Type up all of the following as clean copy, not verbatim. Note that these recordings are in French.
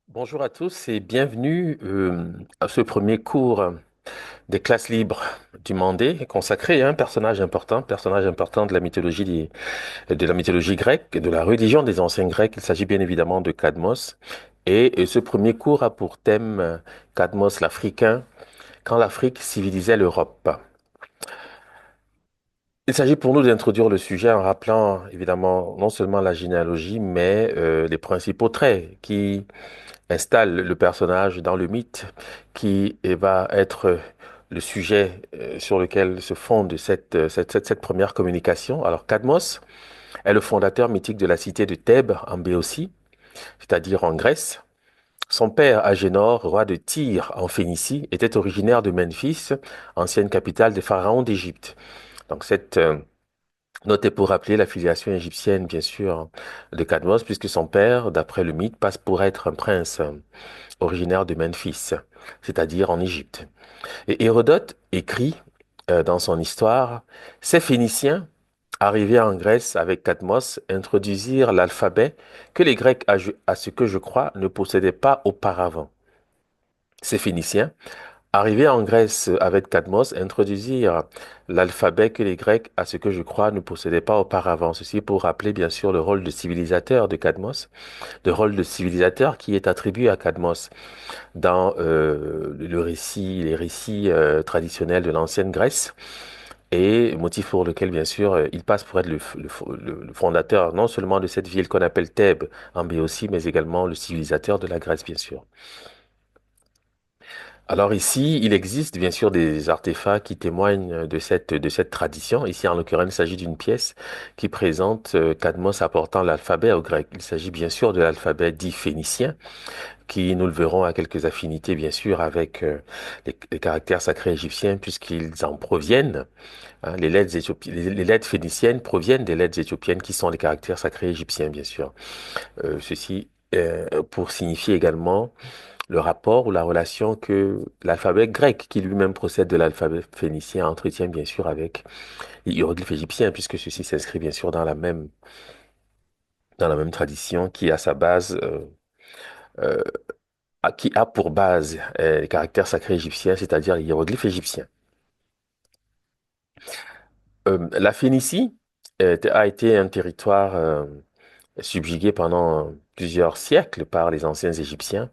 Bonjour à tous et bienvenue à ce premier cours des classes libres du Mandé consacré à un personnage important de la de la mythologie grecque, et de la religion des anciens Grecs. Il s'agit bien évidemment de Cadmos. Et ce premier cours a pour thème Cadmos l'Africain, quand l'Afrique civilisait l'Europe. Il s'agit pour nous d'introduire le sujet en rappelant évidemment non seulement la généalogie, mais les principaux traits qui installe le personnage dans le mythe qui va être le sujet sur lequel se fonde cette première communication. Alors, Cadmos est le fondateur mythique de la cité de Thèbes en Béotie, c'est-à-dire en Grèce. Son père, Agénor, roi de Tyr en Phénicie, était originaire de Memphis, ancienne capitale des pharaons d'Égypte. Donc, cette note est pour rappeler la filiation égyptienne, bien sûr, de Cadmos, puisque son père, d'après le mythe, passe pour être un prince originaire de Memphis, c'est-à-dire en Égypte. Et Hérodote écrit dans son histoire, ces Phéniciens, arrivés en Grèce avec Cadmos, introduisirent l'alphabet que les Grecs, à ce que je crois, ne possédaient pas auparavant. Ces Phéniciens, arrivés en Grèce avec Cadmos, introduisirent l'alphabet que les Grecs, à ce que je crois, ne possédaient pas auparavant. Ceci pour rappeler bien sûr le rôle de civilisateur de Cadmos, le rôle de civilisateur qui est attribué à Cadmos dans les récits traditionnels de l'ancienne Grèce, et motif pour lequel, bien sûr, il passe pour être le fondateur non seulement de cette ville qu'on appelle Thèbes en Béotie, mais également le civilisateur de la Grèce, bien sûr. Alors ici, il existe bien sûr des artefacts qui témoignent de cette tradition. Ici, en l'occurrence, il s'agit d'une pièce qui présente Cadmos apportant l'alphabet au grec. Il s'agit bien sûr de l'alphabet dit phénicien, qui, nous le verrons, a quelques affinités, bien sûr, avec les caractères sacrés égyptiens, puisqu'ils en proviennent. Hein, les lettres phéniciennes proviennent des lettres éthiopiennes, qui sont les caractères sacrés égyptiens, bien sûr. Ceci pour signifier également le rapport ou la relation que l'alphabet grec, qui lui-même procède de l'alphabet phénicien, entretient, bien sûr, avec les hiéroglyphes égyptiens, puisque ceci s'inscrit, bien sûr, dans la même tradition qui a sa base euh, qui a pour base les caractères sacrés égyptiens, c'est-à-dire les hiéroglyphes égyptiens. La Phénicie a été un territoire subjugué pendant plusieurs siècles par les anciens Égyptiens,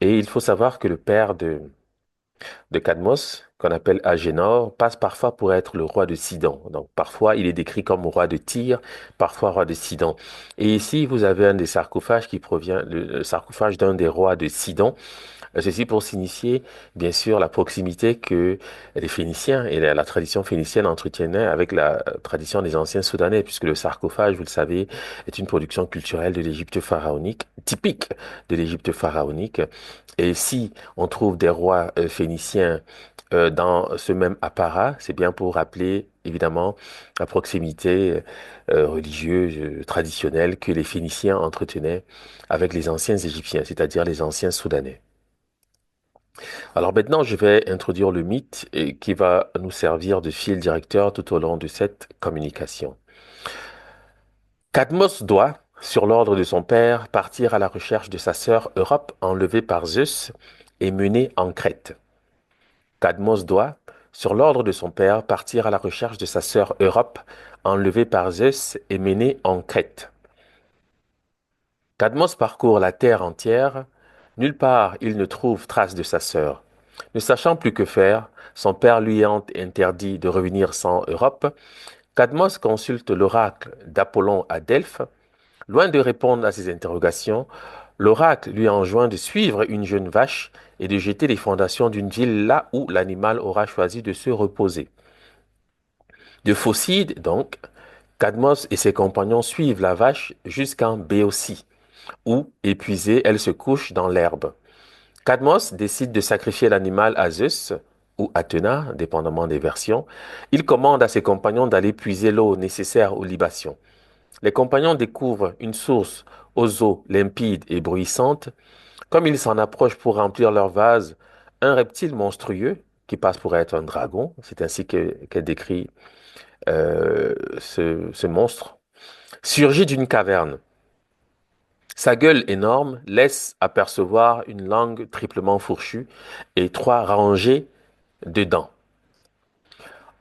et il faut savoir que le père de Cadmos, qu'on appelle Agénor, passe parfois pour être le roi de Sidon. Donc parfois il est décrit comme roi de Tyr, parfois roi de Sidon. Et ici vous avez un des sarcophages qui provient, le sarcophage d'un des rois de Sidon. Ceci pour signifier, bien sûr, la proximité que les Phéniciens et la tradition phénicienne entretenaient avec la tradition des anciens Soudanais, puisque le sarcophage, vous le savez, est une production culturelle de l'Égypte pharaonique, typique de l'Égypte pharaonique. Et si on trouve des rois phéniciens dans ce même apparat, c'est bien pour rappeler évidemment la proximité religieuse, traditionnelle que les Phéniciens entretenaient avec les anciens Égyptiens, c'est-à-dire les anciens Soudanais. Alors maintenant, je vais introduire le mythe et qui va nous servir de fil directeur tout au long de cette communication. Cadmos doit, sur l'ordre de son père, partir à la recherche de sa sœur Europe enlevée par Zeus et menée en Crète. Cadmos doit, sur l'ordre de son père, partir à la recherche de sa sœur Europe enlevée par Zeus et menée en Crète. Cadmos parcourt la terre entière. Nulle part il ne trouve trace de sa sœur. Ne sachant plus que faire, son père lui ayant interdit de revenir sans Europe, Cadmos consulte l'oracle d'Apollon à Delphes. Loin de répondre à ses interrogations, L'oracle lui enjoint de suivre une jeune vache et de jeter les fondations d'une ville là où l'animal aura choisi de se reposer. De Phocide, donc, Cadmos et ses compagnons suivent la vache jusqu'en Béotie, où, épuisée, elle se couche dans l'herbe. Cadmos décide de sacrifier l'animal à Zeus, ou Athéna, dépendamment des versions. Il commande à ses compagnons d'aller puiser l'eau nécessaire aux libations. Les compagnons découvrent une source aux eaux limpides et bruissantes. Comme ils s'en approchent pour remplir leur vase, un reptile monstrueux, qui passe pour être un dragon, c'est ainsi qu'est décrit ce monstre, surgit d'une caverne. Sa gueule énorme laisse apercevoir une langue triplement fourchue et trois rangées de dents.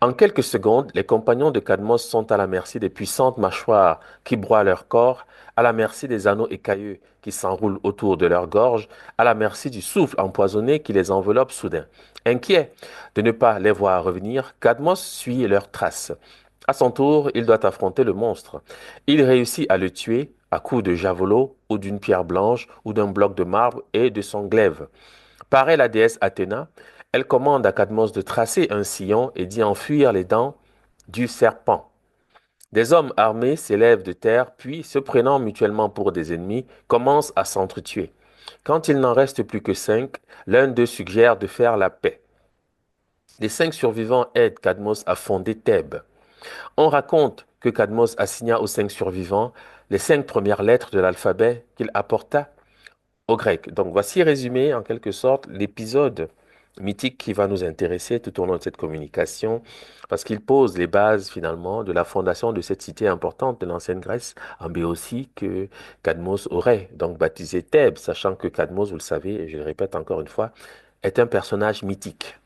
En quelques secondes, les compagnons de Cadmos sont à la merci des puissantes mâchoires qui broient leur corps, à la merci des anneaux écailleux qui s'enroulent autour de leur gorge, à la merci du souffle empoisonné qui les enveloppe soudain. Inquiet de ne pas les voir revenir, Cadmos suit leurs traces. À son tour, il doit affronter le monstre. Il réussit à le tuer à coups de javelot ou d'une pierre blanche ou d'un bloc de marbre et de son glaive. Paraît la déesse Athéna. Elle commande à Cadmos de tracer un sillon et d'y enfuir les dents du serpent. Des hommes armés s'élèvent de terre, puis, se prenant mutuellement pour des ennemis, commencent à s'entretuer. Quand il n'en reste plus que 5, l'un d'eux suggère de faire la paix. Les 5 survivants aident Cadmos à fonder Thèbes. On raconte que Cadmos assigna aux 5 survivants les 5 premières lettres de l'alphabet qu'il apporta aux Grecs. Donc voici résumé en quelque sorte l'épisode mythique qui va nous intéresser tout au long de cette communication, parce qu'il pose les bases finalement de la fondation de cette cité importante de l'ancienne Grèce, en Béotie, que Cadmos aurait donc baptisé Thèbes, sachant que Cadmos, vous le savez, et je le répète encore une fois, est un personnage mythique.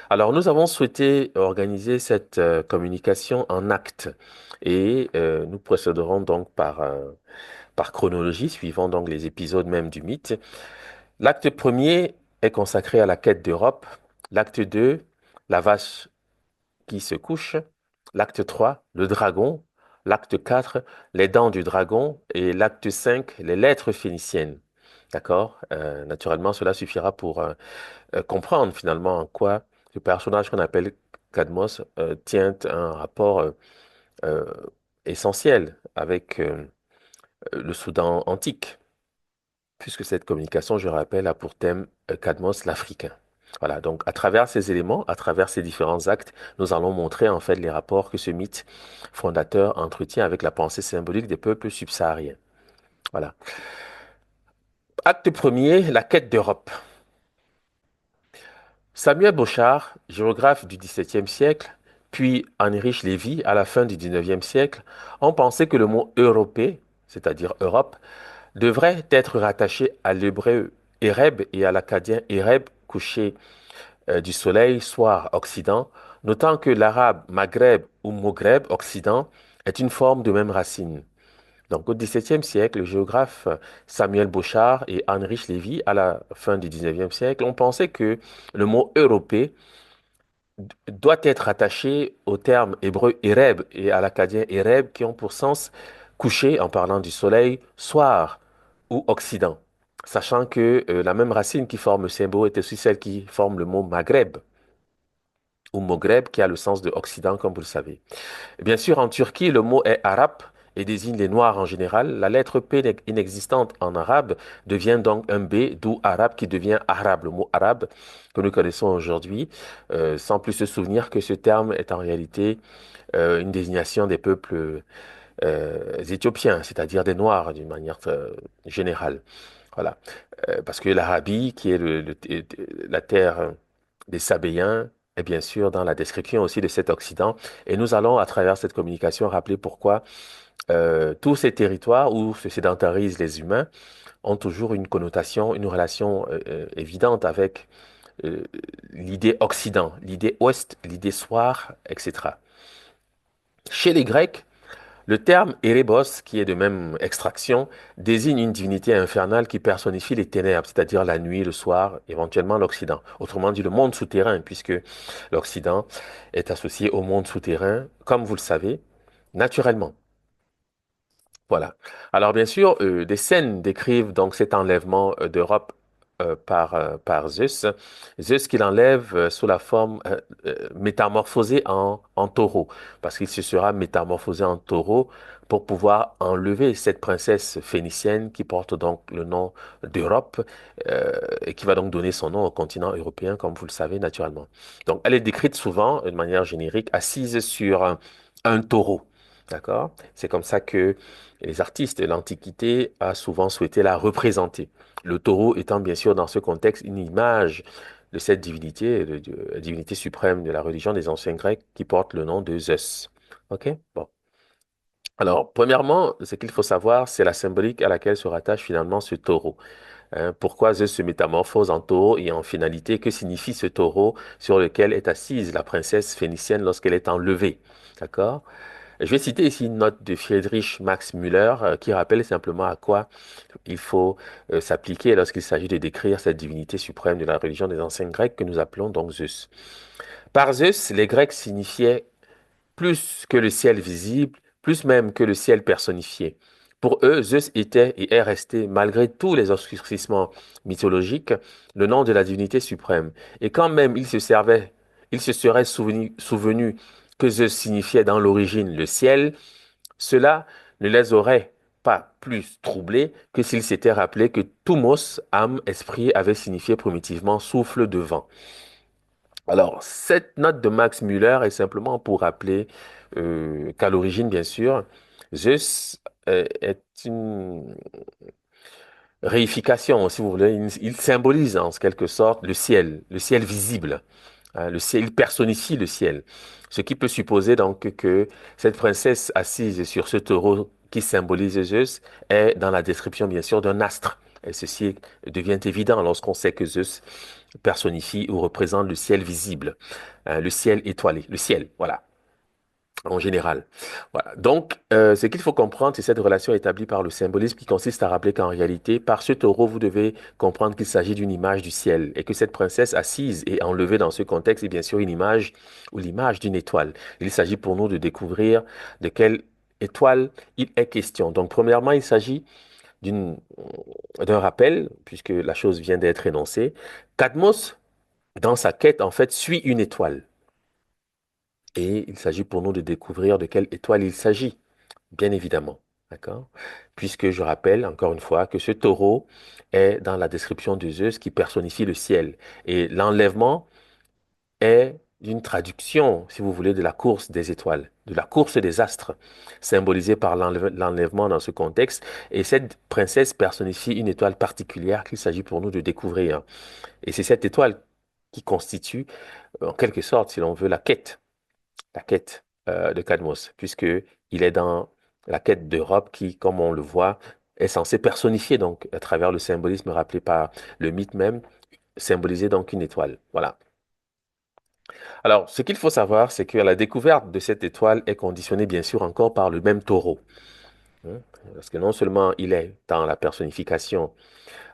Alors, nous avons souhaité organiser cette communication en actes et nous procéderons donc par chronologie, suivant donc les épisodes même du mythe. L'acte premier est consacré à la quête d'Europe. L'acte 2, la vache qui se couche. L'acte 3, le dragon. L'acte 4, les dents du dragon. Et l'acte 5, les lettres phéniciennes. D'accord? Naturellement, cela suffira pour comprendre finalement en quoi ce personnage qu'on appelle Cadmos tient un rapport euh, essentiel avec le Soudan antique, puisque cette communication, je rappelle, a pour thème Cadmos l'Africain. Voilà, donc à travers ces éléments, à travers ces différents actes, nous allons montrer en fait les rapports que ce mythe fondateur entretient avec la pensée symbolique des peuples subsahariens. Voilà. Acte premier, la quête d'Europe. Samuel Bochart, géographe du XVIIe siècle, puis Heinrich Lévy à la fin du XIXe siècle, ont pensé que le mot europée, c'est-à-dire Europe, devrait être rattaché à l'hébreu Ereb et à l'acadien Ereb, couché du soleil, soir, Occident, notant que l'arabe Maghreb ou Moghreb, Occident, est une forme de même racine. Donc au XVIIe siècle, le géographe Samuel Bochart et Heinrich Lévy, à la fin du XIXe siècle, ont pensé que le mot europée doit être attaché au terme hébreu Ereb et à l'acadien Ereb qui ont pour sens coucher en parlant du soleil, soir ou occident, sachant que la même racine qui forme le symbole est aussi celle qui forme le mot Maghreb ou Moghreb qui a le sens de occident comme vous le savez. Et bien sûr, en Turquie, le mot est arabe et désigne les Noirs en général. La lettre P inexistante en arabe devient donc un B, d'où arabe qui devient arabe, le mot arabe que nous connaissons aujourd'hui, sans plus se souvenir que ce terme est en réalité une désignation des peuples éthiopiens, c'est-à-dire des Noirs d'une manière générale. Voilà. Parce que l'Arabie, qui est la terre des Sabéens, est bien sûr dans la description aussi de cet Occident. Et nous allons, à travers cette communication, rappeler pourquoi tous ces territoires où se sédentarisent les humains ont toujours une connotation, une relation évidente avec euh, l'idée Occident, l'idée Ouest, l'idée soir, etc. Chez les Grecs, le terme Erebos, qui est de même extraction, désigne une divinité infernale qui personnifie les ténèbres, c'est-à-dire la nuit, le soir, éventuellement l'Occident. Autrement dit, le monde souterrain, puisque l'Occident est associé au monde souterrain, comme vous le savez, naturellement. Voilà. Alors bien sûr, des scènes décrivent donc cet enlèvement d'Europe par Zeus. Zeus qui l'enlève sous la forme métamorphosée en taureau, parce qu'il se sera métamorphosé en taureau pour pouvoir enlever cette princesse phénicienne qui porte donc le nom d'Europe et qui va donc donner son nom au continent européen, comme vous le savez naturellement. Donc elle est décrite souvent, de manière générique, assise sur un taureau. D'accord? C'est comme ça que les artistes de l'Antiquité a souvent souhaité la représenter. Le taureau étant bien sûr dans ce contexte une image de cette divinité, de la divinité suprême de la religion des anciens Grecs qui porte le nom de Zeus. OK? Bon. Alors, premièrement, ce qu'il faut savoir, c'est la symbolique à laquelle se rattache finalement ce taureau. Hein. Pourquoi Zeus se métamorphose en taureau et en finalité, que signifie ce taureau sur lequel est assise la princesse phénicienne lorsqu'elle est enlevée? D'accord? Je vais citer ici une note de Friedrich Max Müller qui rappelle simplement à quoi il faut s'appliquer lorsqu'il s'agit de décrire cette divinité suprême de la religion des anciens Grecs que nous appelons donc Zeus. Par Zeus, les Grecs signifiaient plus que le ciel visible, plus même que le ciel personnifié. Pour eux, Zeus était et est resté, malgré tous les obscurcissements mythologiques, le nom de la divinité suprême. Et quand même il se serait souvenu que Zeus signifiait dans l'origine le ciel, cela ne les aurait pas plus troublés que s'ils s'étaient rappelés que Thumos, âme, esprit, avait signifié primitivement souffle de vent. Alors, cette note de Max Müller est simplement pour rappeler qu'à l'origine, bien sûr, Zeus est une réification, si vous voulez. Il symbolise en quelque sorte le ciel visible. Hein, le ciel, il personnifie le ciel. Ce qui peut supposer donc que cette princesse assise sur ce taureau qui symbolise Zeus est dans la description, bien sûr, d'un astre. Et ceci devient évident lorsqu'on sait que Zeus personnifie ou représente le ciel visible, hein, le ciel étoilé, le ciel, voilà, en général. Voilà. Donc, ce qu'il faut comprendre, c'est cette relation établie par le symbolisme qui consiste à rappeler qu'en réalité, par ce taureau, vous devez comprendre qu'il s'agit d'une image du ciel et que cette princesse assise et enlevée dans ce contexte est bien sûr une image ou l'image d'une étoile. Il s'agit pour nous de découvrir de quelle étoile il est question. Donc, premièrement, il s'agit d'une, d'un rappel, puisque la chose vient d'être énoncée. Cadmos, dans sa quête, en fait, suit une étoile. Et il s'agit pour nous de découvrir de quelle étoile il s'agit, bien évidemment. D'accord? Puisque je rappelle encore une fois que ce taureau est dans la description de Zeus qui personnifie le ciel. Et l'enlèvement est une traduction, si vous voulez, de la course des étoiles, de la course des astres, symbolisée par l'enlèvement dans ce contexte. Et cette princesse personnifie une étoile particulière qu'il s'agit pour nous de découvrir. Et c'est cette étoile qui constitue, en quelque sorte, si l'on veut, la quête de Cadmos, puisque il est dans la quête d'Europe qui, comme on le voit, est censée personnifier, donc, à travers le symbolisme rappelé par le mythe même, symboliser donc une étoile. Voilà. Alors, ce qu'il faut savoir, c'est que la découverte de cette étoile est conditionnée, bien sûr, encore par le même taureau. Hein. Parce que non seulement il est dans la personnification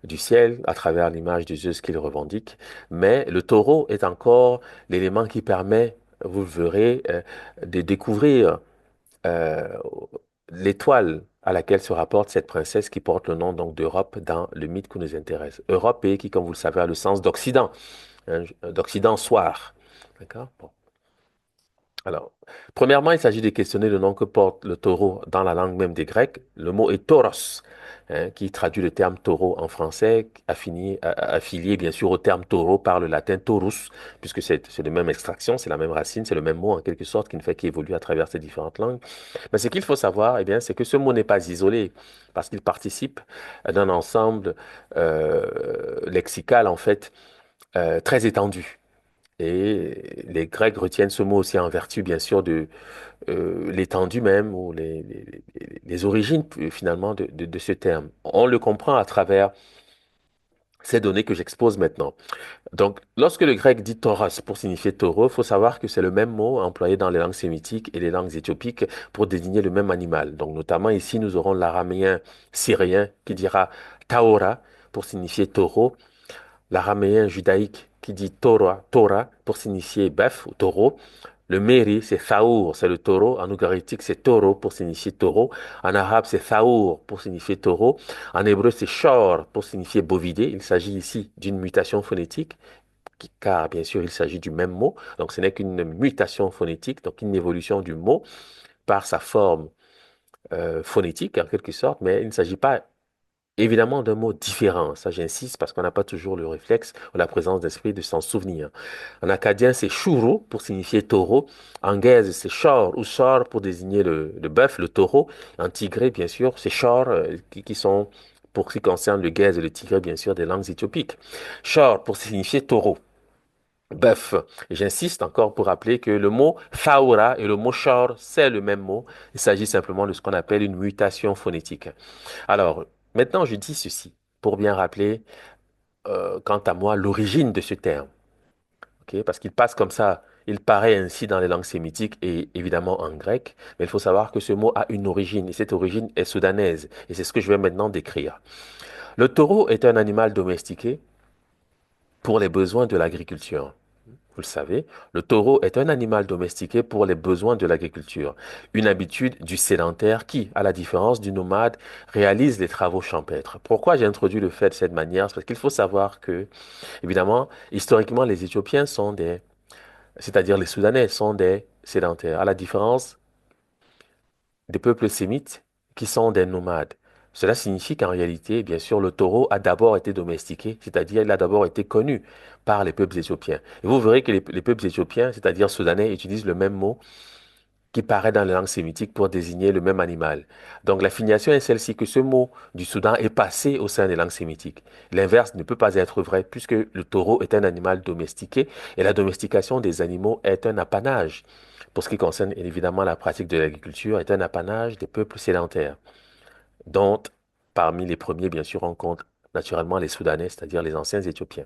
du ciel à travers l'image de Zeus qu'il revendique, mais le taureau est encore l'élément qui permet, vous le verrez, de découvrir euh, l'étoile à laquelle se rapporte cette princesse qui porte le nom donc d'Europe dans le mythe qui nous intéresse. Europe, pays qui, comme vous le savez, a le sens d'Occident, hein, d'Occident soir. D'accord? Bon. Alors, premièrement, il s'agit de questionner le nom que porte le taureau dans la langue même des Grecs. Le mot est tauros, hein, qui traduit le terme taureau en français, affilié bien sûr au terme taureau par le latin taurus, puisque c'est la même extraction, c'est la même racine, c'est le même mot en quelque sorte qui ne fait qu'évoluer à travers ces différentes langues. Mais ce qu'il faut savoir, eh bien, c'est que ce mot n'est pas isolé, parce qu'il participe d'un ensemble lexical en fait très étendu. Et les Grecs retiennent ce mot aussi en vertu, bien sûr, de l'étendue même ou les origines finalement de ce terme. On le comprend à travers ces données que j'expose maintenant. Donc, lorsque le grec dit tauros pour signifier taureau, il faut savoir que c'est le même mot employé dans les langues sémitiques et les langues éthiopiques pour désigner le même animal. Donc, notamment ici, nous aurons l'araméen syrien qui dira taora pour signifier taureau, l'araméen judaïque qui dit Torah pour signifier bœuf ou taureau, Le meri, c'est thaour, c'est le taureau. En ougaritique, c'est taureau pour signifier taureau. En arabe, c'est thaour pour signifier taureau. En hébreu, c'est shor pour signifier bovidé. Il s'agit ici d'une mutation phonétique, car bien sûr, il s'agit du même mot. Donc, ce n'est qu'une mutation phonétique, donc une évolution du mot par sa forme phonétique, en quelque sorte, mais il ne s'agit pas évidemment d'un mot différent. Ça, j'insiste parce qu'on n'a pas toujours le réflexe ou la présence d'esprit de s'en souvenir. En acadien, c'est churro pour signifier taureau. En gaise, c'est chor ou chor pour désigner le bœuf, le taureau. En tigré, bien sûr, c'est chor qui sont, pour ce qui concerne le gaise et le tigré, bien sûr, des langues éthiopiques. Chor pour signifier taureau. Bœuf. Et j'insiste encore pour rappeler que le mot faoura et le mot chor, c'est le même mot. Il s'agit simplement de ce qu'on appelle une mutation phonétique. Alors, maintenant, je dis ceci pour bien rappeler, quant à moi, l'origine de ce terme. Ok. Parce qu'il passe comme ça, il paraît ainsi dans les langues sémitiques et évidemment en grec, mais il faut savoir que ce mot a une origine et cette origine est soudanaise. Et c'est ce que je vais maintenant décrire. Le taureau est un animal domestiqué pour les besoins de l'agriculture. Vous le savez, le taureau est un animal domestiqué pour les besoins de l'agriculture, une habitude du sédentaire qui, à la différence du nomade, réalise les travaux champêtres. Pourquoi j'ai introduit le fait de cette manière? C'est parce qu'il faut savoir que, évidemment, historiquement, les Éthiopiens sont des, c'est-à-dire les Soudanais sont des sédentaires, à la différence des peuples sémites qui sont des nomades. Cela signifie qu'en réalité, bien sûr, le taureau a d'abord été domestiqué, c'est-à-dire il a d'abord été connu par les peuples éthiopiens. Et vous verrez que les peuples éthiopiens, c'est-à-dire soudanais, utilisent le même mot qui paraît dans les langues sémitiques pour désigner le même animal. Donc la filiation est celle-ci que ce mot du Soudan est passé au sein des langues sémitiques. L'inverse ne peut pas être vrai puisque le taureau est un animal domestiqué et la domestication des animaux est un apanage. Pour ce qui concerne évidemment la pratique de l'agriculture, est un apanage des peuples sédentaires, dont parmi les premiers, bien sûr, on compte naturellement les Soudanais, c'est-à-dire les anciens Éthiopiens.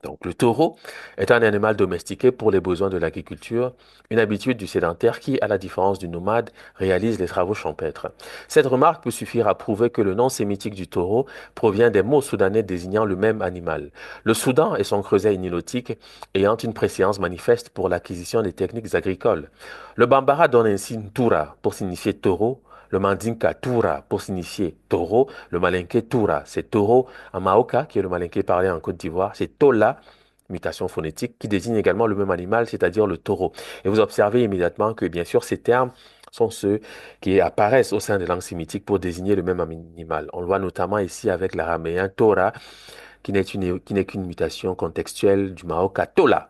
Donc, le taureau est un animal domestiqué pour les besoins de l'agriculture, une habitude du sédentaire qui, à la différence du nomade, réalise les travaux champêtres. Cette remarque peut suffire à prouver que le nom sémitique du taureau provient des mots soudanais désignant le même animal. Le Soudan et son creuset nilotique ayant une préséance manifeste pour l'acquisition des techniques agricoles. Le Bambara donne ainsi Ntoura pour signifier taureau, le Mandinka Toura pour signifier taureau, le Malinké Toura, c'est taureau. En Maoka, qui est le Malinké parlé en Côte d'Ivoire, c'est Tola, mutation phonétique, qui désigne également le même animal, c'est-à-dire le taureau. Et vous observez immédiatement que, bien sûr, ces termes sont ceux qui apparaissent au sein des langues sémitiques pour désigner le même animal. On le voit notamment ici avec l'araméen Torah, qui n'est qu'une mutation contextuelle du Maoka Tola,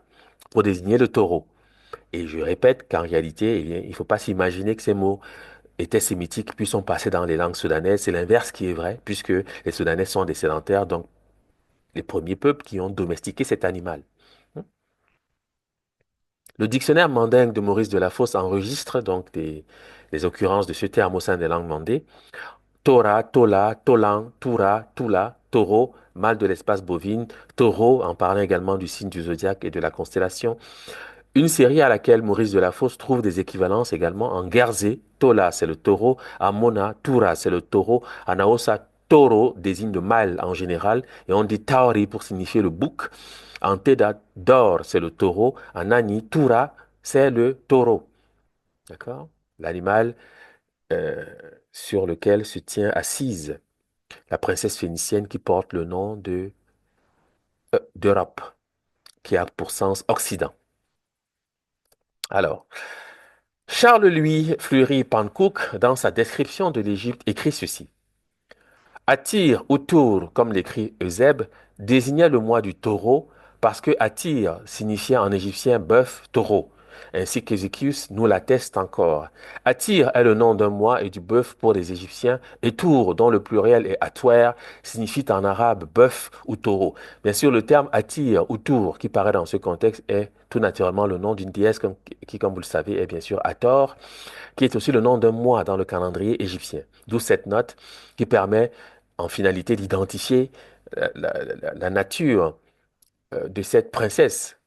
pour désigner le taureau. Et je répète qu'en réalité, eh bien, il ne faut pas s'imaginer que ces mots étaient sémitiques puis sont passés dans les langues soudanaises. C'est l'inverse qui est vrai, puisque les Soudanais sont des sédentaires, donc les premiers peuples qui ont domestiqué cet animal. Le dictionnaire mandingue de Maurice Delafosse enregistre donc des occurrences de ce terme au sein des langues mandées. Tora, Tola, Tolan, Toura, Tula, taureau, mâle de l'espace bovine, taureau, en parlant également du signe du zodiaque et de la constellation. Une série à laquelle Maurice Delafosse trouve des équivalences également en Guerzé, Tola, c'est le taureau, Amona, Toura, c'est le taureau, Anaosa, taureau désigne le mâle en général, et on dit Taori pour signifier le bouc. En Teda, Dor, c'est le taureau, en Ani, Toura, c'est le taureau. D'accord? L'animal euh, sur lequel se tient assise la princesse phénicienne qui porte le nom d'Europe, qui a pour sens Occident. Alors, Charles-Louis Fleury-Panckouke, dans sa description de l'Égypte, écrit ceci. Attir ou Tour, comme l'écrit Eusèbe, désignait le mois du taureau parce que Attir signifiait en égyptien bœuf, taureau, ainsi qu'Ézéchius nous l'atteste encore. Attir est le nom d'un mois et du bœuf pour les Égyptiens, et Tour, dont le pluriel est Atouer, signifie en arabe bœuf ou taureau. Bien sûr, le terme Attir ou Tour, qui paraît dans ce contexte, est tout naturellement le nom d'une déesse qui, comme vous le savez, est bien sûr Hathor, qui est aussi le nom d'un mois dans le calendrier égyptien. D'où cette note qui permet en finalité d'identifier la nature de cette princesse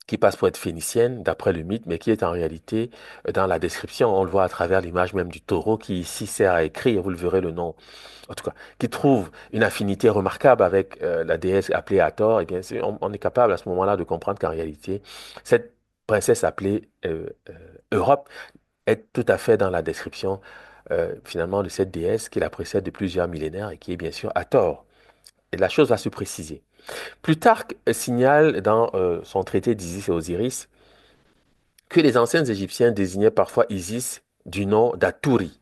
qui passe pour être phénicienne d'après le mythe, mais qui est en réalité dans la description, on le voit à travers l'image même du taureau qui ici sert à écrire, vous le verrez le nom, en tout cas, qui trouve une affinité remarquable avec la déesse appelée Hathor, et bien on est capable à ce moment-là de comprendre qu'en réalité, cette princesse appelée Europe est tout à fait dans la description finalement de cette déesse qui la précède de plusieurs millénaires et qui est bien sûr Hathor. Et la chose va se préciser. Plutarque signale dans son traité d'Isis et Osiris que les anciens Égyptiens désignaient parfois Isis du nom d'Aturi.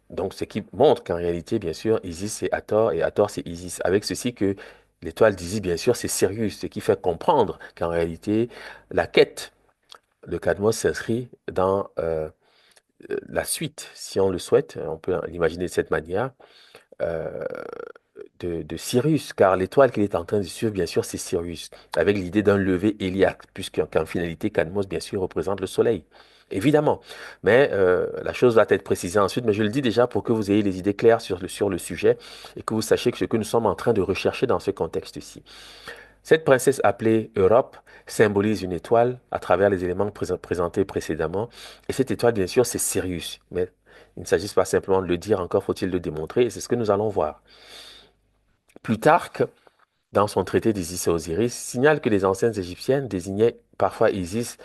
Donc, ce qui montre qu'en réalité, bien sûr, Isis c'est Hathor et Hathor c'est Isis. Avec ceci que l'étoile d'Isis, bien sûr, c'est Sirius, ce qui fait comprendre qu'en réalité, la quête de Cadmos s'inscrit dans la suite, si on le souhaite, on peut l'imaginer de cette manière, euh, de Sirius, car l'étoile qu'il est en train de suivre, bien sûr, c'est Sirius, avec l'idée d'un lever héliaque, puisqu'en finalité, Cadmos, bien sûr, représente le Soleil. Évidemment, mais la chose va être précisée ensuite, mais je le dis déjà pour que vous ayez les idées claires sur le sujet et que vous sachiez que ce que nous sommes en train de rechercher dans ce contexte-ci. Cette princesse appelée Europe symbolise une étoile à travers les éléments présentés précédemment. Et cette étoile, bien sûr, c'est Sirius. Mais il ne s'agit pas simplement de le dire, encore faut-il le démontrer, et c'est ce que nous allons voir. Plutarque, dans son traité d'Isis et Osiris, signale que les anciennes égyptiennes désignaient parfois Isis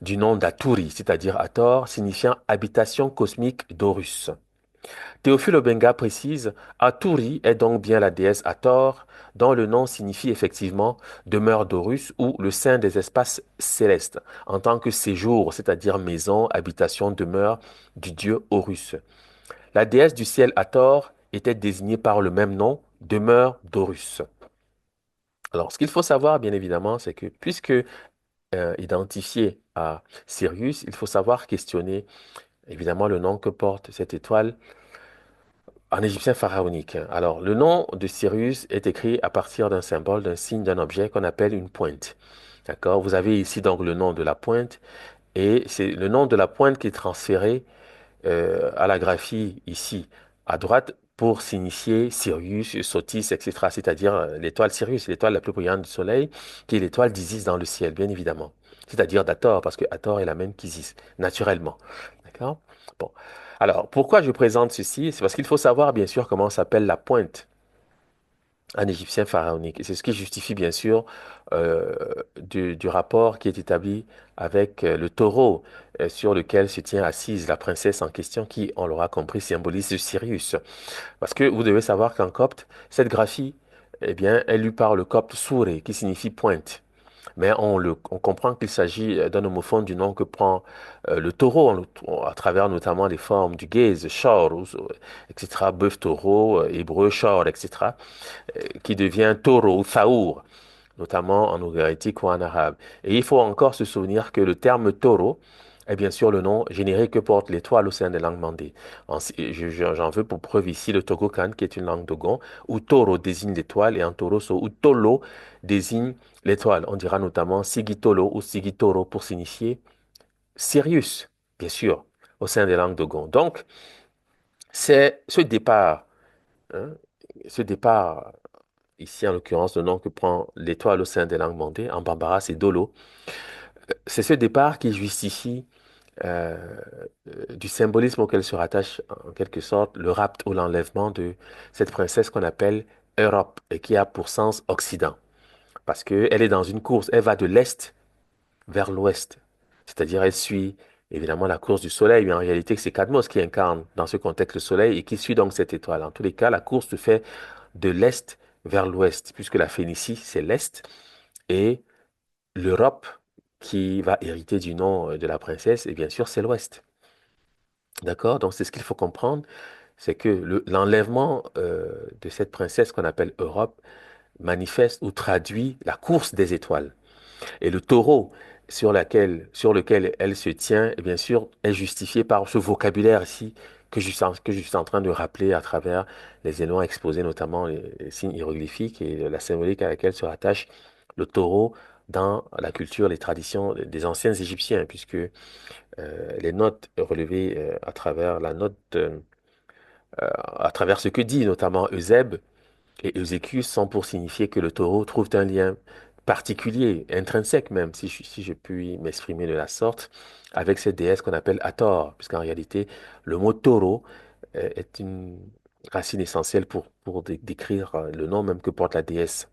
du nom d'Aturi, c'est-à-dire Hathor, signifiant habitation cosmique d'Horus. Théophile Obenga précise, Aturi est donc bien la déesse Hathor, dont le nom signifie effectivement demeure d'Horus ou le sein des espaces célestes, en tant que séjour, c'est-à-dire maison, habitation, demeure du dieu Horus. La déesse du ciel Hathor était désignée par le même nom, demeure d'Horus. Alors, ce qu'il faut savoir, bien évidemment, c'est que puisque identifié à Sirius, il faut savoir questionner évidemment le nom que porte cette étoile en égyptien pharaonique. Alors, le nom de Sirius est écrit à partir d'un symbole, d'un signe, d'un objet qu'on appelle une pointe. D'accord? Vous avez ici donc le nom de la pointe et c'est le nom de la pointe qui est transféré à la graphie ici à droite pour signifier Sirius, Sotis, etc. C'est-à-dire l'étoile Sirius, l'étoile la plus brillante du Soleil, qui est l'étoile d'Isis dans le ciel, bien évidemment. C'est-à-dire d'Hathor, parce que Hathor est la même qu'Isis, naturellement. D'accord? Bon. Alors, pourquoi je présente ceci? C'est parce qu'il faut savoir, bien sûr, comment s'appelle la pointe en égyptien pharaonique. Et c'est ce qui justifie, bien sûr, euh, du rapport qui est établi avec le taureau sur lequel se tient assise la princesse en question, qui, on l'aura compris, symbolise Sirius. Parce que vous devez savoir qu'en copte, cette graphie, eh bien, est lue par le copte souré, qui signifie pointe. Mais on comprend qu'il s'agit d'un homophone du nom que prend le taureau, à travers notamment les formes du gaze, shor, etc., bœuf taureau, hébreu, shor, etc., qui devient taureau ou thaour, notamment en ogarétique ou en arabe. Et il faut encore se souvenir que le terme taureau est bien sûr le nom générique que porte l'étoile au sein des langues mandées. J'en veux pour preuve ici le Togokan, qui est une langue dogon, où taureau désigne l'étoile et en toroso, où tolo désigne l'étoile. On dira notamment sigitolo ou sigitoro pour signifier Sirius, bien sûr, au sein des langues dogon. Donc, c'est hein, ce départ ici en l'occurrence le nom que prend l'étoile au sein des langues mandées, en bambara c'est Dolo. C'est ce départ qui justifie euh, du symbolisme auquel se rattache en quelque sorte le rapt ou l'enlèvement de cette princesse qu'on appelle Europe et qui a pour sens Occident. Parce qu'elle est dans une course, elle va de l'Est vers l'Ouest. C'est-à-dire elle suit évidemment la course du Soleil, mais en réalité c'est Cadmos qui incarne dans ce contexte le Soleil et qui suit donc cette étoile. En tous les cas, la course se fait de l'Est vers l'Ouest, puisque la Phénicie c'est l'Est et l'Europe qui va hériter du nom de la princesse, et bien sûr c'est l'Ouest. D'accord? Donc c'est ce qu'il faut comprendre, c'est que l'enlèvement de cette princesse qu'on appelle Europe manifeste ou traduit la course des étoiles. Et le taureau sur lequel elle se tient, bien sûr, est justifié par ce vocabulaire ici que je suis en train de rappeler à travers les éléments exposés, notamment les signes hiéroglyphiques et la symbolique à laquelle se rattache le taureau dans la culture, les traditions des anciens Égyptiens, puisque les notes relevées à travers à travers ce que dit notamment Eusèbe, et Euséchius sont pour signifier que le taureau trouve un lien particulier, intrinsèque même, si je puis m'exprimer de la sorte, avec cette déesse qu'on appelle Hathor, puisqu'en réalité, le mot taureau est une racine essentielle pour décrire le nom même que porte la déesse,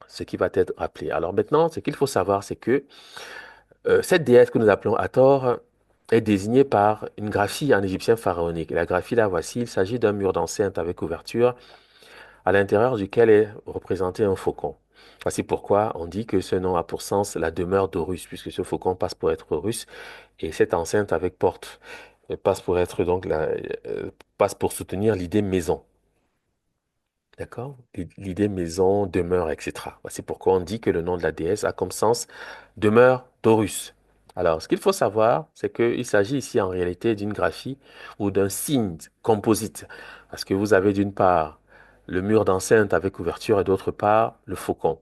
ce qui va être rappelé. Alors maintenant, ce qu'il faut savoir, c'est que Cette déesse que nous appelons Hathor est désignée par une graphie en égyptien pharaonique. Et la graphie, là, voici, il s'agit d'un mur d'enceinte avec ouverture, à l'intérieur duquel est représenté un faucon. Voici pourquoi on dit que ce nom a pour sens la demeure d'Horus, puisque ce faucon passe pour être Horus, et cette enceinte avec porte passe pour être donc passe pour soutenir l'idée maison. D'accord? L'idée maison, demeure, etc. C'est pourquoi on dit que le nom de la déesse a comme sens demeure d'Horus. Alors, ce qu'il faut savoir, c'est qu'il s'agit ici en réalité d'une graphie ou d'un signe composite. Parce que vous avez d'une part le mur d'enceinte avec ouverture et d'autre part le faucon.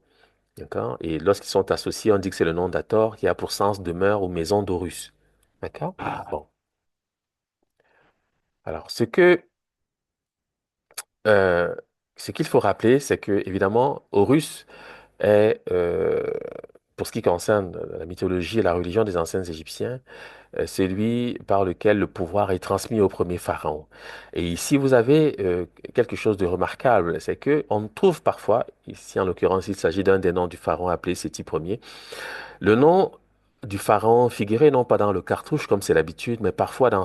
D'accord? Et lorsqu'ils sont associés, on dit que c'est le nom d'Hathor qui a pour sens demeure ou maison d'Horus. D'accord? Bon. Alors, euh, ce qu'il faut rappeler, c'est que, évidemment, Horus est, pour ce qui concerne la mythologie et la religion des anciens Égyptiens, celui par lequel le pouvoir est transmis au premier pharaon. Et ici, vous avez quelque chose de remarquable, c'est que on trouve parfois, ici en l'occurrence, il s'agit d'un des noms du pharaon appelé Séti Ier, le nom du pharaon figurait non pas dans le cartouche comme c'est l'habitude, mais parfois dans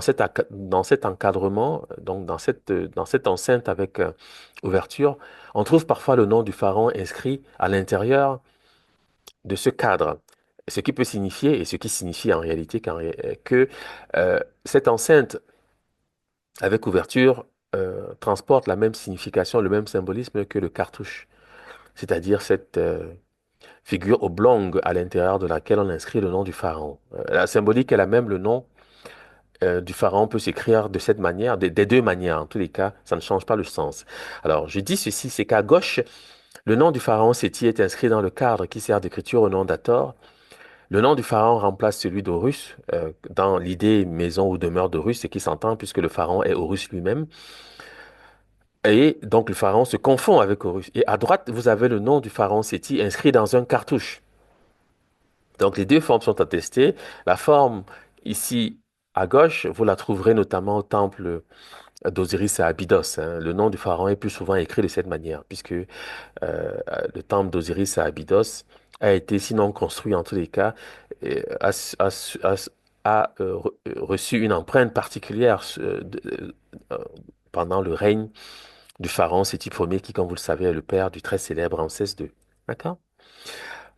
cet encadrement, donc dans cette enceinte avec ouverture, on trouve parfois le nom du pharaon inscrit à l'intérieur de ce cadre. Ce qui peut signifier, et ce qui signifie en réalité que cette enceinte avec ouverture transporte la même signification, le même symbolisme que le cartouche, c'est-à-dire cette figure oblongue à l'intérieur de laquelle on inscrit le nom du pharaon. La symbolique est la même, le nom du pharaon peut s'écrire de cette manière, des deux manières. En tous les cas, ça ne change pas le sens. Alors, je dis ceci, c'est qu'à gauche, le nom du pharaon Séti est inscrit dans le cadre qui sert d'écriture au nom d'Hathor. Le nom du pharaon remplace celui d'Horus dans l'idée maison ou demeure d'Horus, ce qui s'entend puisque le pharaon est Horus lui-même. Et donc le pharaon se confond avec Horus. Et à droite, vous avez le nom du pharaon Séti inscrit dans un cartouche. Donc les deux formes sont attestées. La forme ici à gauche, vous la trouverez notamment au temple d'Osiris à Abydos, hein. Le nom du pharaon est plus souvent écrit de cette manière, puisque le temple d'Osiris à Abydos a été, sinon construit en tous les cas, a, a- a- reçu une empreinte particulière pendant le règne du pharaon Séti Ier, qui, comme vous le savez, est le père du très célèbre Ramsès II. D'accord?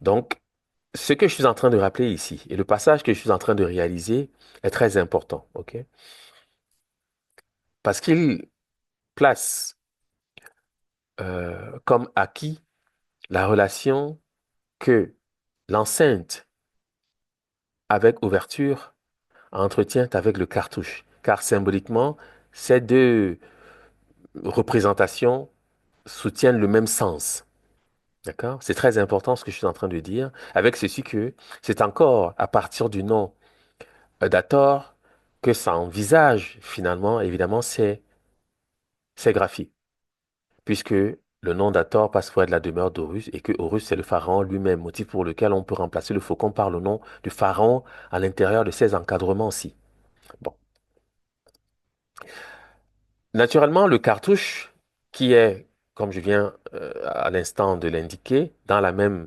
Donc, ce que je suis en train de rappeler ici, et le passage que je suis en train de réaliser, est très important, ok? Parce qu'il place comme acquis la relation que l'enceinte avec ouverture entretient avec le cartouche. Car symboliquement, ces deux représentations soutiennent le même sens. D'accord? C'est très important ce que je suis en train de dire, avec ceci que c'est encore à partir du nom d'Hathor que ça envisage finalement, évidemment, ces graphies, puisque le nom d'Hathor passe pour être la demeure d'Horus et que Horus, c'est le pharaon lui-même, motif pour lequel on peut remplacer le faucon par le nom du pharaon à l'intérieur de ces encadrements-ci. Bon. Naturellement, le cartouche, qui est, comme je viens à l'instant de l'indiquer, dans la même